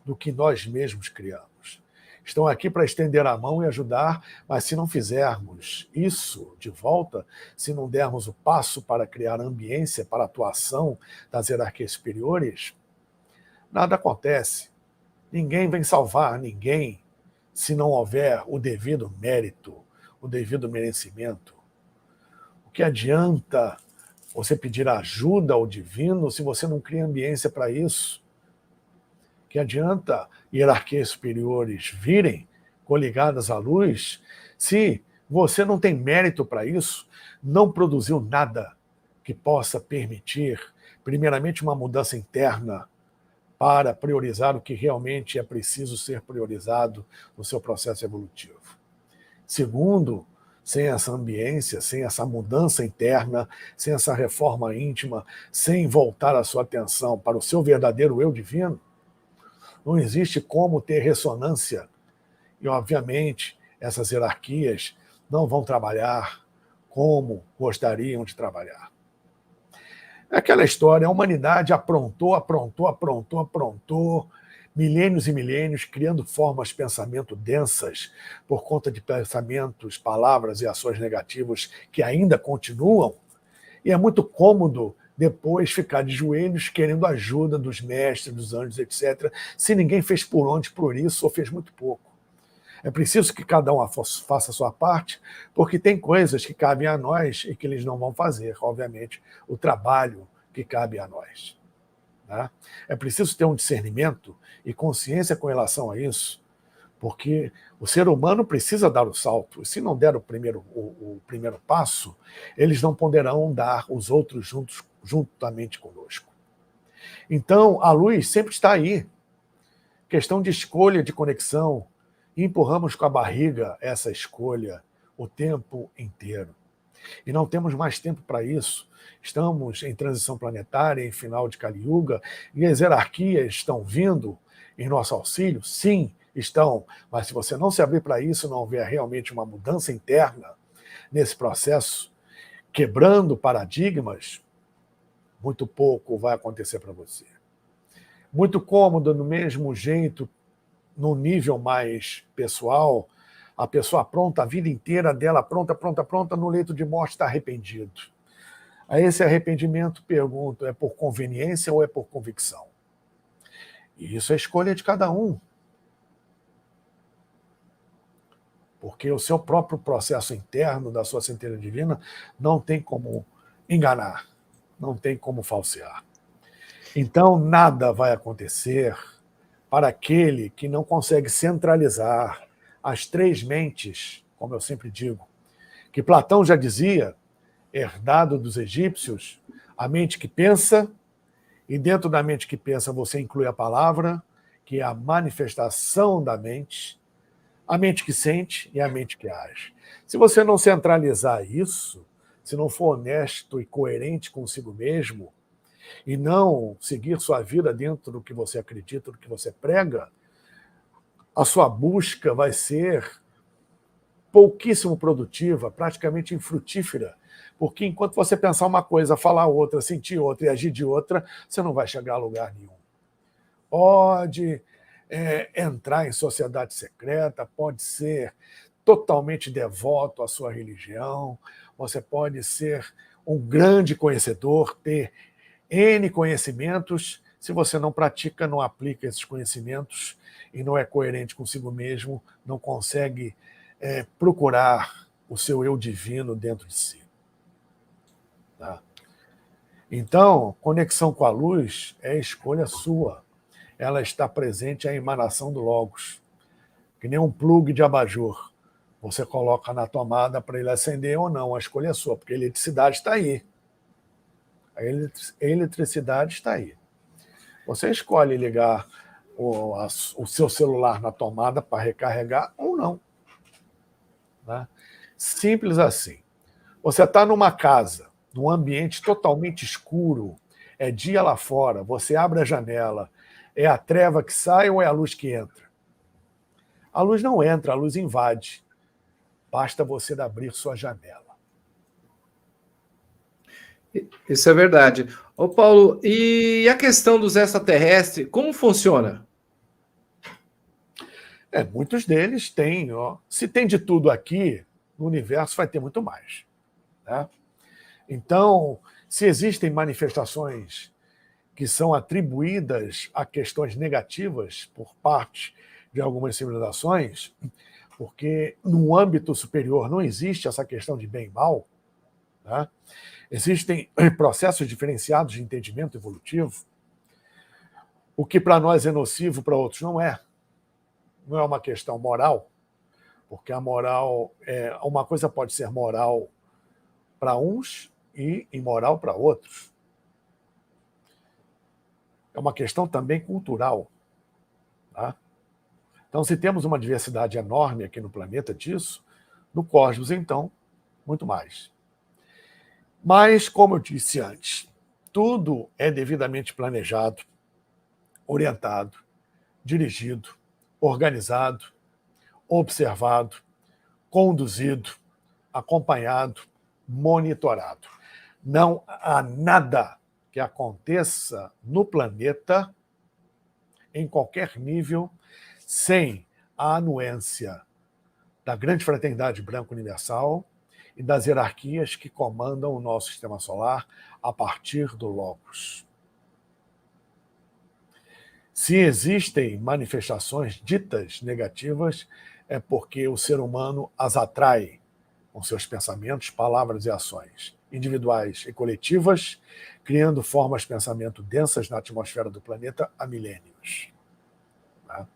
do que nós mesmos criamos. Estão aqui para estender a mão e ajudar, mas se não fizermos isso de volta, se não dermos o passo para criar ambiência para a atuação das hierarquias superiores, nada acontece. Ninguém vem salvar ninguém se não houver o devido mérito, o devido merecimento. O que adianta você pedir ajuda ao divino se você não cria ambiência para isso? O que adianta hierarquias superiores virem coligadas à luz se você não tem mérito para isso, não produziu nada que possa permitir, primeiramente, uma mudança interna para priorizar o que realmente é preciso ser priorizado no seu processo evolutivo. Segundo, sem essa ambiência, sem essa mudança interna, sem essa reforma íntima, sem voltar a sua atenção para o seu verdadeiro eu divino, não existe como ter ressonância. E, obviamente, essas hierarquias não vão trabalhar como gostariam de trabalhar. É aquela história, a humanidade aprontou, milênios e milênios, criando formas de pensamento densas por conta de pensamentos, palavras e ações negativas que ainda continuam, e é muito cômodo depois ficar de joelhos querendo ajuda dos mestres, dos anjos, etc., se ninguém fez por onde por isso ou fez muito pouco. É preciso que cada um faça a sua parte, porque tem coisas que cabem a nós e que eles não vão fazer, obviamente, o trabalho que cabe a nós. Tá? É preciso ter um discernimento e consciência com relação a isso, porque o ser humano precisa dar o salto, e se não der o primeiro passo, eles não poderão dar os outros juntamente conosco. Então, a luz sempre está aí. Questão de escolha de conexão, e empurramos com a barriga essa escolha o tempo inteiro. E não temos mais tempo para isso. Estamos em transição planetária, em final de Kali Yuga, e as hierarquias estão vindo em nosso auxílio? Sim, estão. Mas se você não se abrir para isso, não houver realmente uma mudança interna nesse processo, quebrando paradigmas, muito pouco vai acontecer para você. Muito cômodo, do mesmo jeito, no nível mais pessoal, a pessoa pronta, a vida inteira dela pronta, no leito de morte está arrependido. A esse arrependimento, pergunto, é por conveniência ou é por convicção? E isso é escolha de cada um. Porque o seu próprio processo interno da sua centelha divina não tem como enganar, não tem como falsear. Então, nada vai acontecer para aquele que não consegue centralizar as três mentes, como eu sempre digo, que Platão já dizia, herdado dos egípcios, a mente que pensa, e dentro da mente que pensa você inclui a palavra, que é a manifestação da mente, a mente que sente e a mente que age. Se você não centralizar isso, se não for honesto e coerente consigo mesmo, e não seguir sua vida dentro do que você acredita, do que você prega, a sua busca vai ser pouquíssimo produtiva, praticamente infrutífera, porque enquanto você pensar uma coisa, falar outra, sentir outra e agir de outra, você não vai chegar a lugar nenhum. Pode entrar em sociedade secreta, pode ser totalmente devoto à sua religião, você pode ser um grande conhecedor, ter N conhecimentos, se você não pratica, não aplica esses conhecimentos e não é coerente consigo mesmo, não consegue procurar o seu eu divino dentro de si. Tá? Então, conexão com a luz é escolha sua. Ela está presente à emanação do Logos, que nem um plugue de abajur. Você coloca na tomada para ele acender ou não, a escolha é sua, porque a eletricidade está aí. A eletricidade está aí. Você escolhe ligar o seu celular na tomada para recarregar ou não. Né? Simples assim. Você está numa casa, num ambiente totalmente escuro, é dia lá fora, você abre a janela, é a treva que sai ou é a luz que entra? A luz não entra, a luz invade. Basta você abrir sua janela. Isso é verdade. Ô Paulo, e a questão dos extraterrestres, como funciona? Muitos deles têm. Se tem de tudo aqui, no universo vai ter muito mais. Né? Então, se existem manifestações que são atribuídas a questões negativas por parte de algumas civilizações, porque no âmbito superior não existe essa questão de bem e mal, né? Existem processos diferenciados de entendimento evolutivo. O que para nós é nocivo, para outros não é. Não é uma questão moral, porque a moral uma coisa pode ser moral para uns e imoral para outros. É uma questão também cultural. Tá? Então, se temos uma diversidade enorme aqui no planeta disso, no cosmos, então, muito mais. Mas, como eu disse antes, tudo é devidamente planejado, orientado, dirigido, organizado, observado, conduzido, acompanhado, monitorado. Não há nada que aconteça no planeta em qualquer nível, sem a anuência da grande fraternidade branca universal e das hierarquias que comandam o nosso sistema solar a partir do Logos. Se existem manifestações ditas negativas, é porque o ser humano as atrai com seus pensamentos, palavras e ações, individuais e coletivas, criando formas de pensamento densas na atmosfera do planeta há milênios. Tá?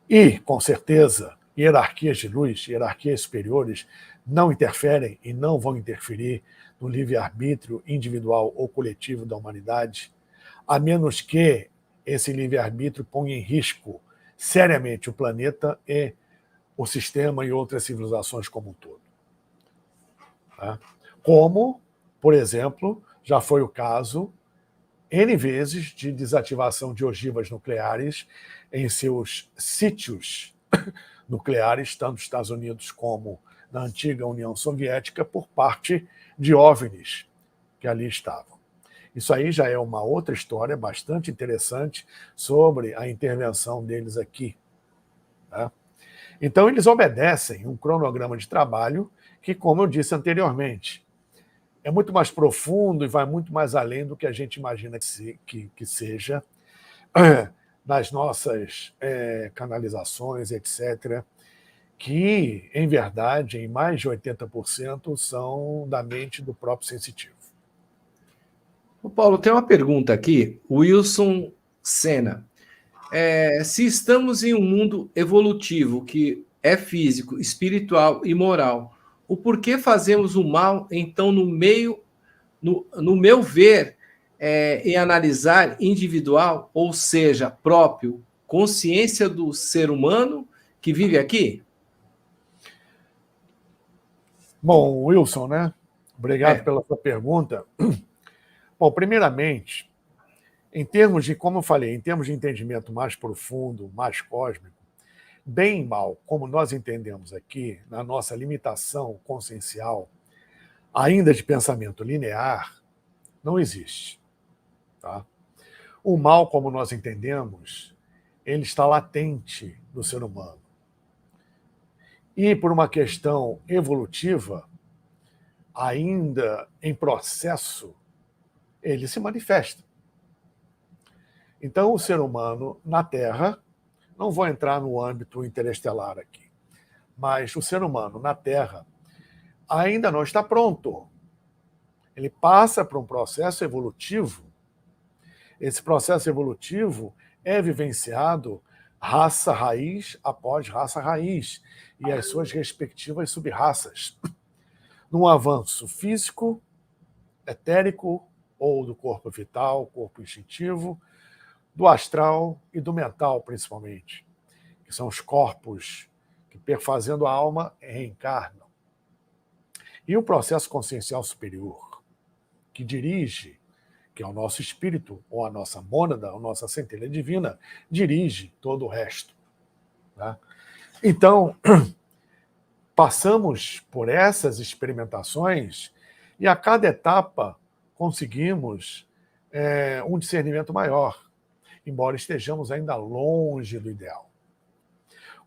E, com certeza, hierarquias de luz, hierarquias superiores, não interferem e não vão interferir no livre-arbítrio individual ou coletivo da humanidade, a menos que esse livre-arbítrio ponha em risco seriamente o planeta e o sistema e outras civilizações como um todo. Tá? Como, por exemplo, já foi o caso N vezes de desativação de ogivas nucleares em seus sítios nucleares, tanto nos Estados Unidos como na antiga União Soviética, por parte de OVNIs que ali estavam. Isso aí já é uma outra história bastante interessante sobre a intervenção deles aqui. Tá? Então, eles obedecem um cronograma de trabalho que, como eu disse anteriormente, é muito mais profundo e vai muito mais além do que a gente imagina que seja nas nossas canalizações, etc., que, em verdade, em mais de 80% são da mente do próprio sensitivo. O Paulo, tem uma pergunta aqui, Wilson Senna. Se estamos em um mundo evolutivo que é físico, espiritual e moral, o porquê fazemos o mal, então, no meu ver, em analisar individual, ou seja, próprio, consciência do ser humano que vive aqui? Bom, Wilson, né? Obrigado pela sua pergunta. Bom, primeiramente, em termos de, como eu falei, em termos de entendimento mais profundo, mais cósmico, bem e mal, como nós entendemos aqui, na nossa limitação consciencial, ainda de pensamento linear, não existe. Tá? O mal, como nós entendemos, ele está latente no ser humano. E por uma questão evolutiva, ainda em processo, ele se manifesta. Então, o ser humano na Terra, não vou entrar no âmbito interestelar aqui, mas o ser humano na Terra ainda não está pronto. Ele passa por um processo evolutivo. Esse processo evolutivo é vivenciado raça raiz após raça raiz e as suas respectivas subraças, num avanço físico, etérico ou do corpo vital, corpo instintivo, do astral e do mental, principalmente, que são os corpos que, perfazendo a alma, reencarnam. E o processo consciencial superior, que dirige, que é o nosso espírito, ou a nossa mônada, a nossa centelha divina, dirige todo o resto. Tá? Então, passamos por essas experimentações e a cada etapa conseguimos um discernimento maior, embora estejamos ainda longe do ideal.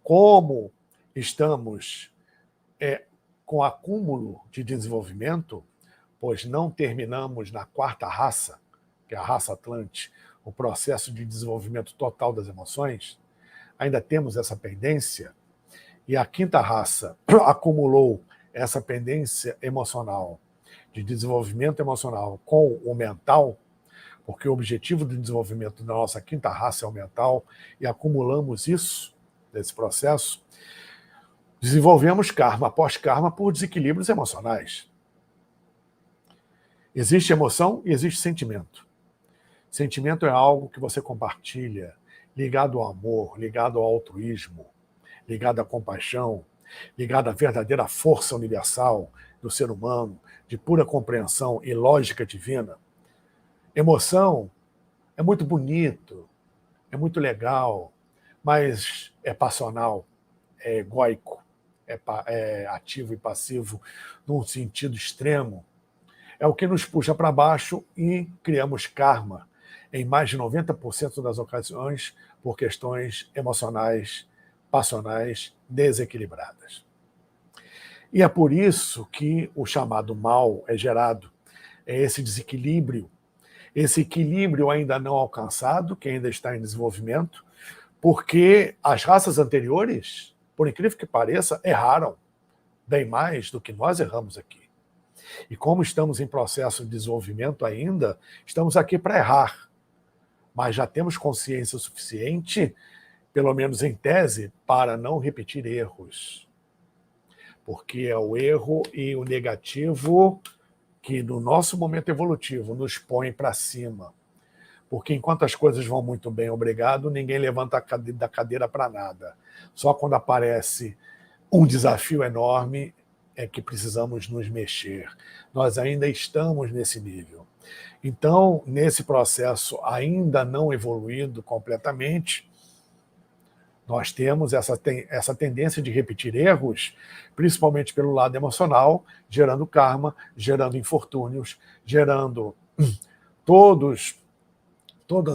Como estamos com acúmulo de desenvolvimento, pois não terminamos na quarta raça, que é a raça Atlante, o processo de desenvolvimento total das emoções, ainda temos essa pendência, e a quinta raça acumulou essa pendência emocional, de desenvolvimento emocional com o mental, porque o objetivo do desenvolvimento da nossa quinta raça é o mental, e acumulamos isso, desse processo, desenvolvemos karma após karma por desequilíbrios emocionais. Existe emoção e existe sentimento. Sentimento é algo que você compartilha, ligado ao amor, ligado ao altruísmo, ligado à compaixão, ligado à verdadeira força universal do ser humano, de pura compreensão e lógica divina. Emoção é muito bonito, é muito legal, mas é passional, é egóico, é ativo e passivo num sentido extremo. É o que nos puxa para baixo e criamos karma. em mais de 90% das ocasiões, por questões emocionais, passionais, desequilibradas. E é por isso que o chamado mal é gerado, é esse desequilíbrio, esse equilíbrio ainda não alcançado, que ainda está em desenvolvimento, porque as raças anteriores, por incrível que pareça, erraram bem mais do que nós erramos aqui. E como estamos em processo de desenvolvimento ainda, estamos aqui para errar, mas já temos consciência suficiente, pelo menos em tese, para não repetir erros. Porque é o erro e o negativo que, no nosso momento evolutivo, nos põe para cima. Porque enquanto as coisas vão muito bem, obrigado, ninguém levanta da cadeira para nada. Só quando aparece um desafio enorme é que precisamos nos mexer. Nós ainda estamos nesse nível. Então, nesse processo ainda não evoluído completamente, nós temos essa tendência de repetir erros, principalmente pelo lado emocional, gerando karma, gerando infortúnios, gerando todas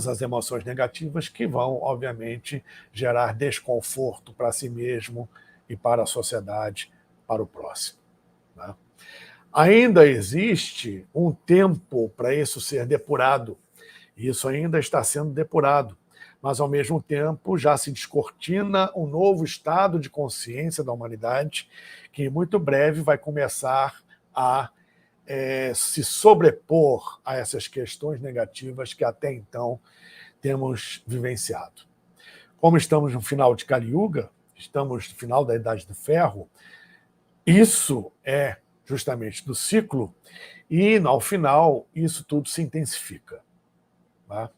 as emoções negativas que vão, obviamente, gerar desconforto para si mesmo e para a sociedade, para o próximo. Né? Ainda existe um tempo para isso ser depurado, e isso ainda está sendo depurado, mas, ao mesmo tempo, já se descortina um novo estado de consciência da humanidade, que, em muito breve, vai começar a se sobrepor a essas questões negativas que até então temos vivenciado. Como estamos no final de Kali Yuga, estamos no final da Idade do Ferro, isso é justamente do ciclo, e, ao final, isso tudo se intensifica. Tá?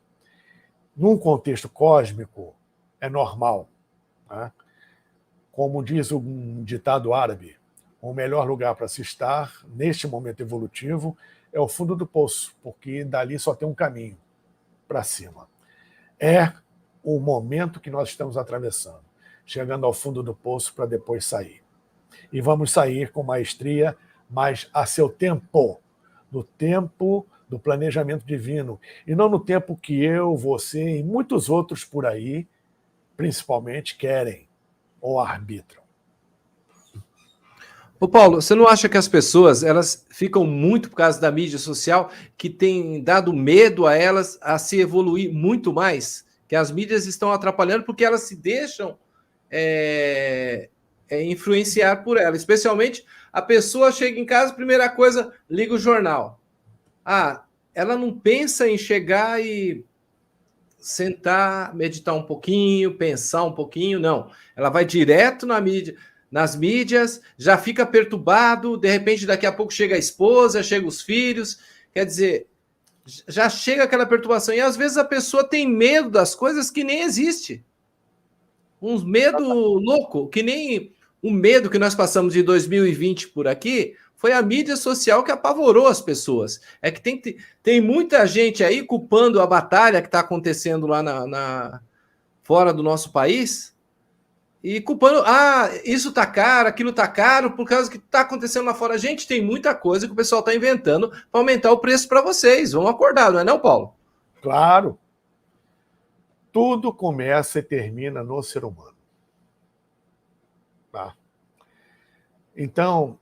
Num contexto cósmico, é normal. Tá? Como diz um ditado árabe, o melhor lugar para se estar, neste momento evolutivo, é o fundo do poço, porque dali só tem um caminho para cima. É o momento que nós estamos atravessando, chegando ao fundo do poço para depois sair. E vamos sair com maestria, mas a seu tempo, no tempo do planejamento divino, e não no tempo que eu, você e muitos outros por aí, principalmente, querem ou arbitram. Ô Paulo, você não acha que as pessoas elas ficam muito por causa da mídia social que tem dado medo a elas a se evoluir muito mais? Que as mídias estão atrapalhando porque elas se deixam influenciar por ela. Especialmente a pessoa chega em casa, primeira coisa, liga o jornal. Ela não pensa em chegar e sentar, meditar um pouquinho, pensar um pouquinho, não. Ela vai direto nas mídias, já fica perturbado, de repente daqui a pouco chega a esposa, chega os filhos, quer dizer, já chega aquela perturbação. E às vezes a pessoa tem medo das coisas que nem existe. Um medo louco, que nem o medo que nós passamos de 2020 por aqui, foi a mídia social que apavorou as pessoas. É que tem muita gente aí culpando a batalha que está acontecendo lá fora do nosso país e culpando, isso tá caro, aquilo tá caro, por causa que tá acontecendo lá fora. Gente, tem muita coisa que o pessoal tá inventando para aumentar o preço para vocês. Vamos acordar, não é não, Paulo? Claro. Tudo começa e termina no ser humano. Tá? Então,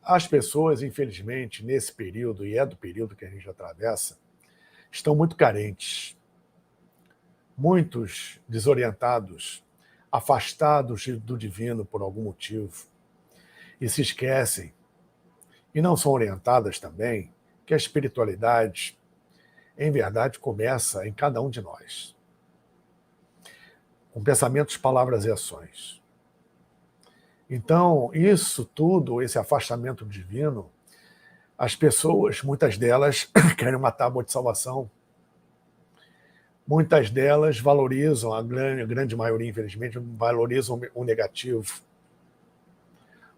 as pessoas, infelizmente, nesse período, e é do período que a gente atravessa, estão muito carentes. Muitos desorientados, afastados do divino por algum motivo, e se esquecem, e não são orientadas também, que a espiritualidade, em verdade, começa em cada um de nós. Com pensamentos, palavras e ações. Então, isso tudo, esse afastamento divino, as pessoas, muitas delas, querem uma tábua de salvação. Muitas delas valorizam, a grande maioria, infelizmente, valorizam o negativo.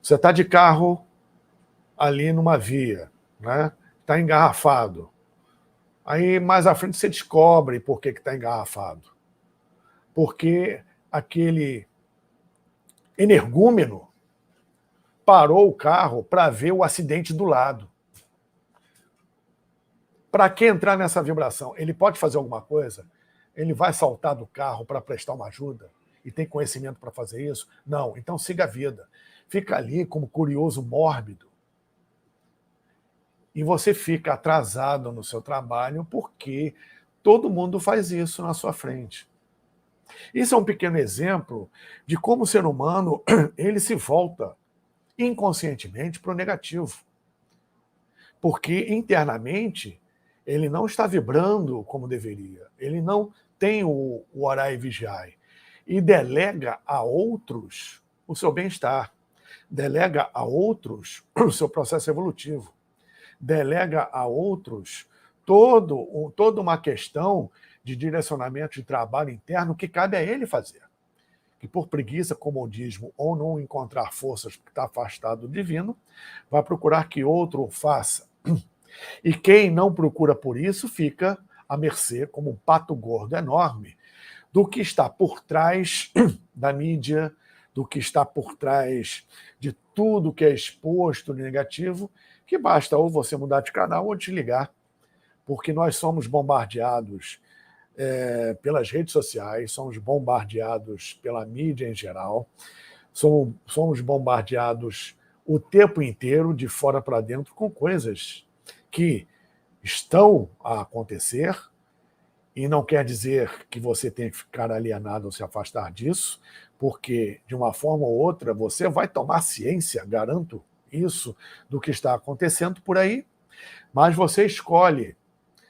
Você está de carro ali numa via, né? Está engarrafado. Aí, mais à frente, você descobre por que está engarrafado. Porque aquele energúmeno parou o carro para ver o acidente do lado. Para que entrar nessa vibração? Ele pode fazer alguma coisa? Ele vai saltar do carro para prestar uma ajuda? E tem conhecimento para fazer isso? Não, então siga a vida. Fica ali como curioso mórbido. E você fica atrasado no seu trabalho porque todo mundo faz isso na sua frente. Isso é um pequeno exemplo de como o ser humano ele se volta inconscientemente para o negativo. Porque internamente ele não está vibrando como deveria. Ele não tem o orai e vigiai. E delega a outros o seu bem-estar. Delega a outros o seu processo evolutivo. Delega a outros toda uma questão de direcionamento de trabalho interno que cabe a ele fazer. Que por preguiça, comodismo ou não encontrar forças porque está afastado do divino, vai procurar que outro o faça. E quem não procura por isso fica à mercê, como um pato gordo enorme, do que está por trás da mídia, do que está por trás de tudo que é exposto de negativo, que basta ou você mudar de canal ou desligar, porque nós somos bombardeados pelas redes sociais, somos bombardeados pela mídia em geral, somos bombardeados o tempo inteiro, de fora para dentro, com coisas que estão a acontecer, e não quer dizer que você tem que ficar alienado ou se afastar disso, porque, de uma forma ou outra, você vai tomar ciência, garanto isso, do que está acontecendo por aí, mas você escolhe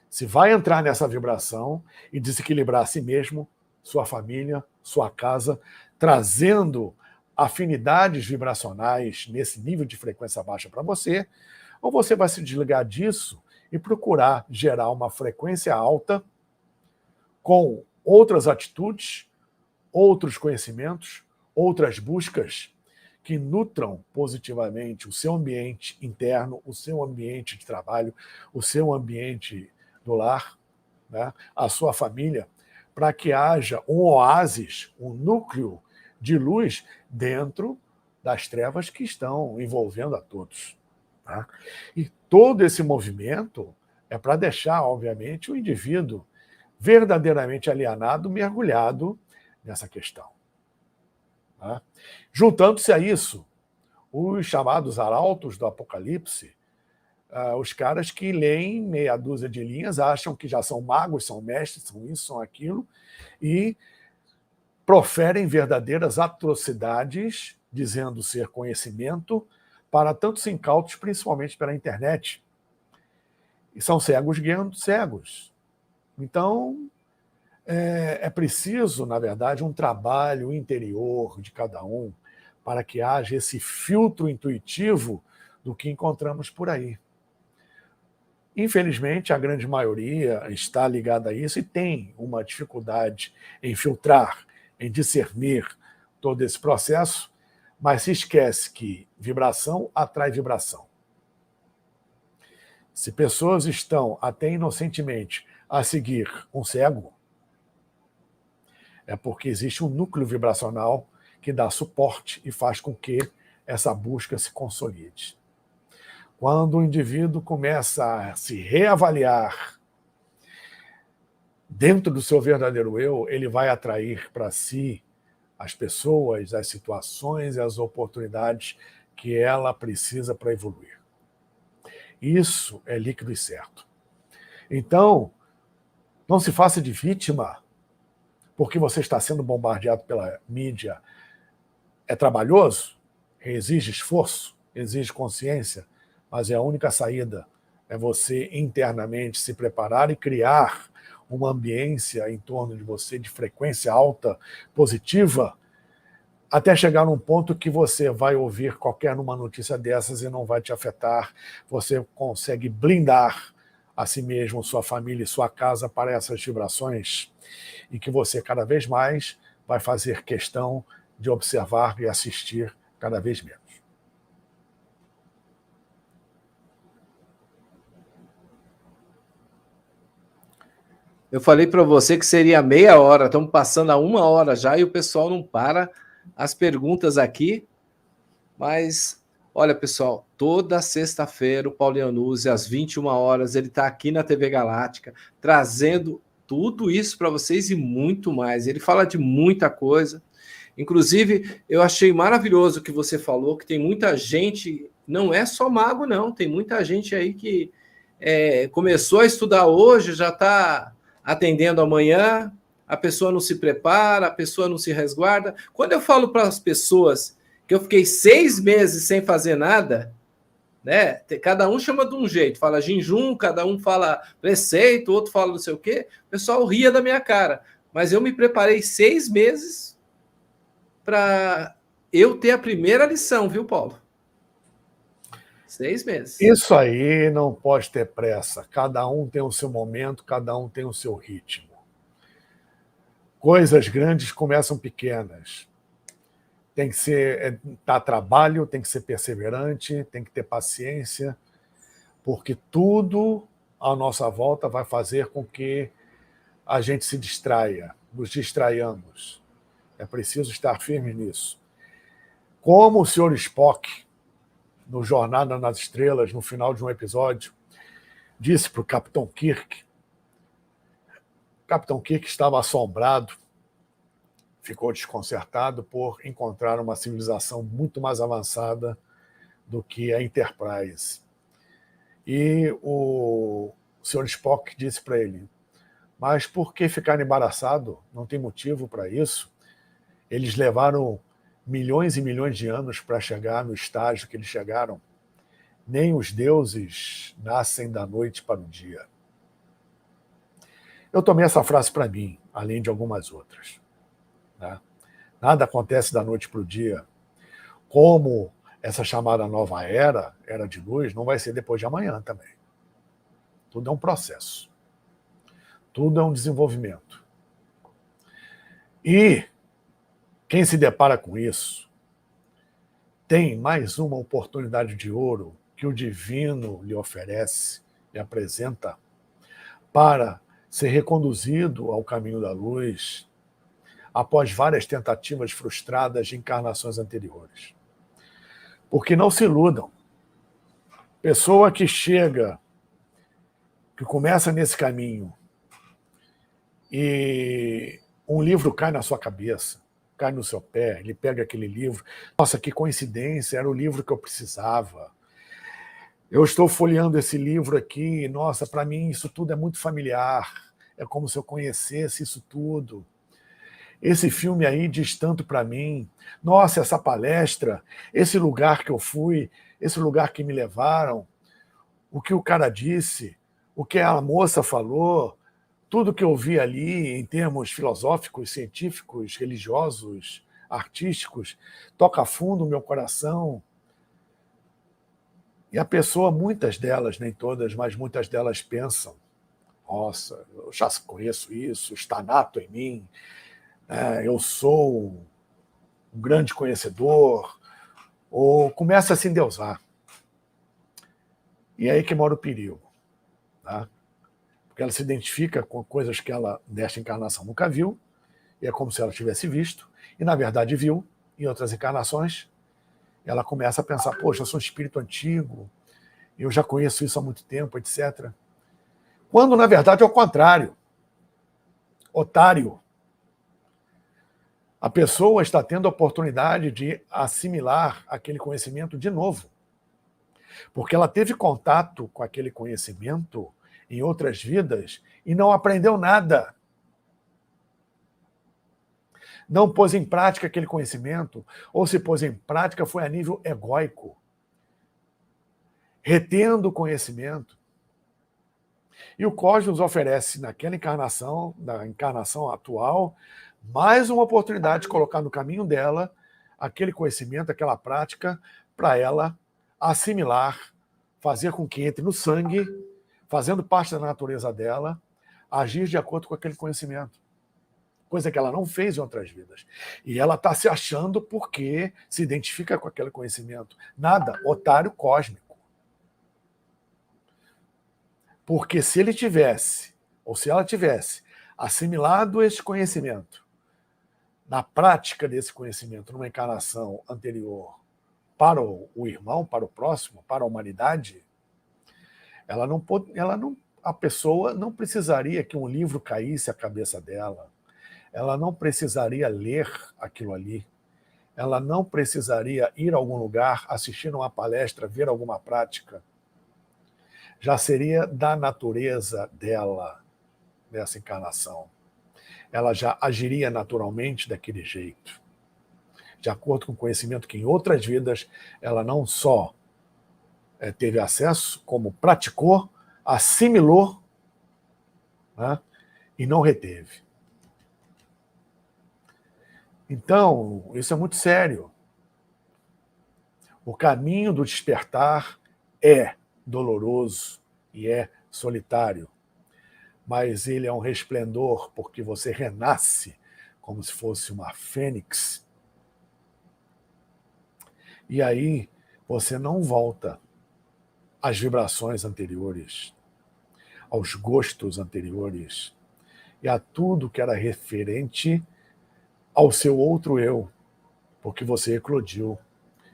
se vai entrar nessa vibração e desequilibrar a si mesmo, sua família, sua casa, trazendo afinidades vibracionais nesse nível de frequência baixa para você, ou você vai se desligar disso e procurar gerar uma frequência alta com outras atitudes, outros conhecimentos, outras buscas que nutram positivamente o seu ambiente interno, o seu ambiente de trabalho, o seu ambiente do lar, né, a sua família, para que haja um oásis, um núcleo de luz dentro das trevas que estão envolvendo a todos. Tá? E todo esse movimento é para deixar, obviamente, o indivíduo verdadeiramente alienado, mergulhado nessa questão. Tá? Juntando-se a isso, os chamados arautos do Apocalipse, os caras que leem meia dúzia de linhas, acham que já são magos, são mestres, são isso, são aquilo, e proferem verdadeiras atrocidades, dizendo ser conhecimento, para tantos incautos, principalmente pela internet. E são cegos guiando cegos. Então, é preciso, na verdade, um trabalho interior de cada um para que haja esse filtro intuitivo do que encontramos por aí. Infelizmente, a grande maioria está ligada a isso e tem uma dificuldade em filtrar, em discernir todo esse processo, mas se esquece que vibração atrai vibração. Se pessoas estão, até inocentemente, a seguir um cego, é porque existe um núcleo vibracional que dá suporte e faz com que essa busca se consolide. Quando o indivíduo começa a se reavaliar dentro do seu verdadeiro eu, ele vai atrair para si as pessoas, as situações e as oportunidades que ela precisa para evoluir. Isso é líquido e certo. Então, não se faça de vítima porque você está sendo bombardeado pela mídia. É trabalhoso, exige esforço, exige consciência, mas é a única saída, é você internamente se preparar e criar uma ambiência em torno de você de frequência alta, positiva, até chegar num ponto que você vai ouvir qualquer uma notícia dessas e não vai te afetar, você consegue blindar a si mesmo, sua família e sua casa para essas vibrações, e que você cada vez mais vai fazer questão de observar e assistir cada vez menos. Eu falei para você que seria meia hora, estamos passando a 1 hora já e o pessoal não para as perguntas aqui, mas Olha, pessoal, toda sexta-feira o Paulo Iannuzzi, às 21 horas, ele está aqui na TV Galáctica, trazendo tudo isso para vocês e muito mais. Ele fala de muita coisa. Inclusive, eu achei maravilhoso o que você falou, que tem muita gente, não é só mago, não, tem muita gente aí que começou a estudar hoje, já está atendendo amanhã, a pessoa não se prepara, a pessoa não se resguarda. Quando eu falo para as pessoas que eu fiquei 6 meses sem fazer nada, né? Cada um chama de um jeito, fala jejum, cada um fala preceito, outro fala não sei o quê. O pessoal ria da minha cara, mas eu me preparei 6 meses para eu ter a primeira lição, viu, Paulo? 6 meses. Isso aí não pode ter pressa. Cada um tem o seu momento, cada um tem o seu ritmo. Coisas grandes começam pequenas. Tem que ser dar trabalho, tem que ser perseverante, tem que ter paciência, porque tudo à nossa volta vai fazer com que a gente se distraia, nos distraiamos. É preciso estar firme nisso. Como o Sr. Spock, no Jornada nas Estrelas, no final de um episódio, disse para o Capitão Kirk. O Capitão Kirk estava assombrado, ficou desconcertado por encontrar uma civilização muito mais avançada do que a Enterprise. E o Sr. Spock disse para ele, mas por que ficar embaraçado? Não tem motivo para isso. Eles levaram milhões e milhões de anos para chegar no estágio que eles chegaram. Nem os deuses nascem da noite para o dia. Eu tomei essa frase para mim, além de algumas outras. Né? Nada acontece da noite para o dia. Como essa chamada nova era de luz, não vai ser depois de amanhã também. Tudo é um processo. Tudo é um desenvolvimento. E quem se depara com isso tem mais uma oportunidade de ouro que o divino lhe oferece e apresenta para ser reconduzido ao caminho da luz após várias tentativas frustradas de encarnações anteriores. Porque não se iludam. Pessoa que chega, que começa nesse caminho e um livro cai na sua cabeça, cai no seu pé, ele pega aquele livro, nossa, que coincidência, era o livro que eu precisava. Eu estou folheando esse livro aqui, nossa, para mim isso tudo é muito familiar, é como se eu conhecesse isso tudo. Esse filme aí diz tanto para mim, nossa, essa palestra, esse lugar que eu fui, esse lugar que me levaram, o que o cara disse, o que a moça falou, tudo que eu vi ali em termos filosóficos, científicos, religiosos, artísticos, toca fundo o meu coração. E a pessoa, muitas delas, nem todas, mas muitas delas pensam, nossa, eu já conheço isso, está nato em mim, eu sou um grande conhecedor, ou começa a se endeusar. E é aí que mora o perigo. Tá? Porque ela se identifica com coisas que ela, nesta encarnação, nunca viu, e é como se ela tivesse visto, e na verdade viu em outras encarnações. Ela começa a pensar, poxa, eu sou um espírito antigo, eu já conheço isso há muito tempo, etc. Quando, na verdade, é o contrário. Otário. A pessoa está tendo a oportunidade de assimilar aquele conhecimento de novo. Porque ela teve contato com aquele conhecimento em outras vidas e não aprendeu nada. Não pôs em prática aquele conhecimento, ou se pôs em prática foi a nível egóico, retendo o conhecimento. E o cosmos oferece naquela encarnação, na encarnação atual, mais uma oportunidade de colocar no caminho dela aquele conhecimento, aquela prática, para ela assimilar, fazer com que entre no sangue, fazendo parte da natureza dela, agir de acordo com aquele conhecimento. Coisa que ela não fez em outras vidas. E ela está se achando porque se identifica com aquele conhecimento. Nada, otário cósmico. Porque se ele tivesse, ou se ela tivesse, assimilado esse conhecimento, na prática desse conhecimento, numa encarnação anterior, para o irmão, para o próximo, para a humanidade, a pessoa não precisaria que um livro caísse à cabeça dela, ela não precisaria ler aquilo ali, ela não precisaria ir a algum lugar, assistir uma palestra, ver alguma prática. Já seria da natureza dela, nessa encarnação. Ela já agiria naturalmente daquele jeito, de acordo com o conhecimento que em outras vidas ela não só teve acesso, como praticou, assimilou, né, e não reteve. Então, isso é muito sério. O caminho do despertar é doloroso e é solitário, mas ele é um resplendor porque você renasce como se fosse uma fênix. E aí você não volta às vibrações anteriores, aos gostos anteriores e a tudo que era referente ao seu outro eu, porque você eclodiu,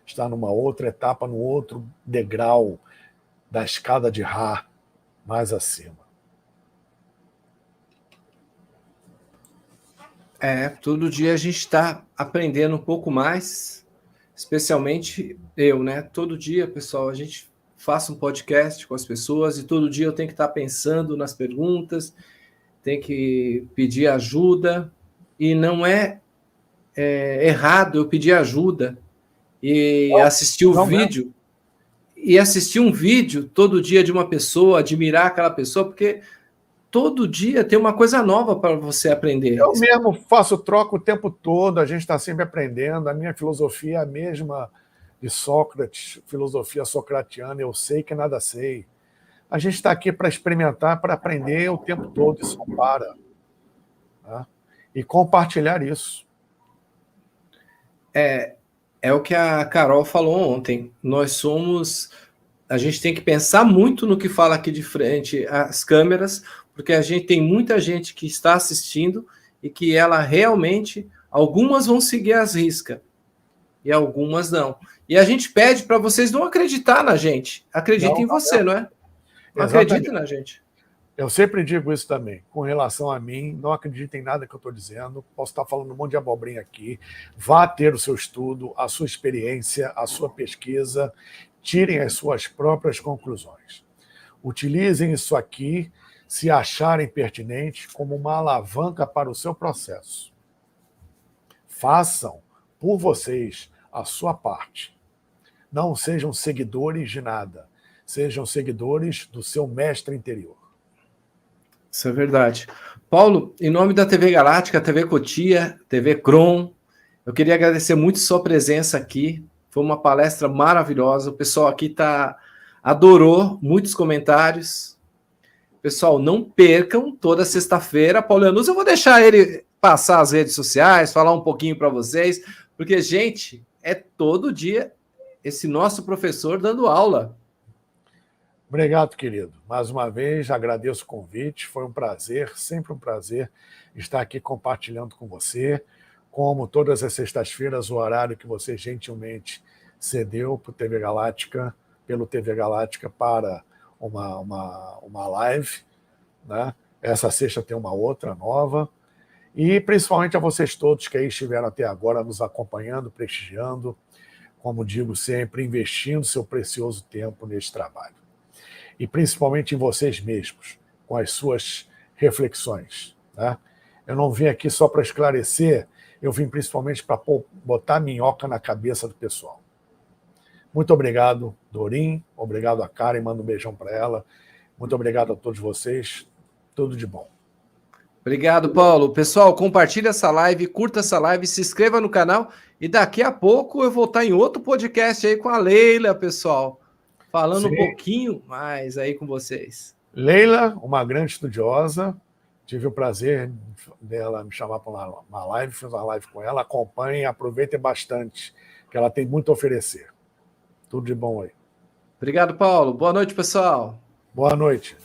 está numa outra etapa, no outro degrau da escada de Ra, mais acima. Todo dia a gente está aprendendo um pouco mais, especialmente eu, né? Todo dia, pessoal, a gente faz um podcast com as pessoas e todo dia eu tenho que estar pensando nas perguntas, tenho que pedir ajuda, e não é errado eu pedir ajuda e assistir o vídeo, e assistir um vídeo todo dia de uma pessoa, admirar aquela pessoa, porque todo dia tem uma coisa nova para você aprender. Eu mesmo faço troca o tempo todo, a gente está sempre aprendendo, a minha filosofia é a mesma de Sócrates, filosofia socratiana, eu sei que nada sei. A gente está aqui para experimentar, para aprender o tempo todo, isso não para. Né? E compartilhar isso. É o que a Carol falou ontem. A gente tem que pensar muito no que fala aqui de frente às câmeras, porque a gente tem muita gente que está assistindo e que ela realmente, algumas vão seguir as riscas e algumas não. E a gente pede para vocês não acreditar na gente. Acreditem em você, não é? Não acreditem na gente. Eu sempre digo isso também, com relação a mim, não acreditem em nada que eu estou dizendo, posso estar falando um monte de abobrinha aqui, vá ter o seu estudo, a sua experiência, a sua pesquisa, tirem as suas próprias conclusões. Utilizem isso aqui, se acharem pertinente, como uma alavanca para o seu processo. Façam por vocês a sua parte. Não sejam seguidores de nada, sejam seguidores do seu mestre interior. Isso é verdade. Paulo, em nome da TV Galáctica, TV Cotia, TV Kron, eu queria agradecer muito sua presença aqui. Foi uma palestra maravilhosa. O pessoal aqui adorou, muitos comentários. Pessoal, não percam toda sexta-feira. Paulo Iannuzzi, eu vou deixar ele passar as redes sociais, falar um pouquinho para vocês, porque, gente, é todo dia esse nosso professor dando aula. Obrigado, querido. Mais uma vez, agradeço o convite. Foi um prazer, sempre um prazer estar aqui compartilhando com você. Como todas as sextas-feiras, o horário que você gentilmente cedeu para TV Galáctica, pelo TV Galáctica para uma live. Né? Essa sexta tem uma outra nova. E principalmente a vocês todos que aí estiveram até agora nos acompanhando, prestigiando, como digo sempre, investindo seu precioso tempo neste trabalho. E principalmente em vocês mesmos, com as suas reflexões. Né? Eu não vim aqui só para esclarecer, eu vim principalmente para botar minhoca na cabeça do pessoal. Muito obrigado, Dorim, obrigado a Karen, manda um beijão para ela. Muito obrigado a todos vocês, tudo de bom. Obrigado, Paulo. Pessoal, compartilha essa live, curta essa live, se inscreva no canal e daqui a pouco eu vou estar em outro podcast aí com a Leila, pessoal. Falando um pouquinho mais aí com vocês. Leila, uma grande estudiosa, tive o prazer dela me chamar para uma live, fiz uma live com ela, acompanhem, aproveitem bastante, que ela tem muito a oferecer. Tudo de bom aí. Obrigado, Paulo. Boa noite, pessoal. Boa noite.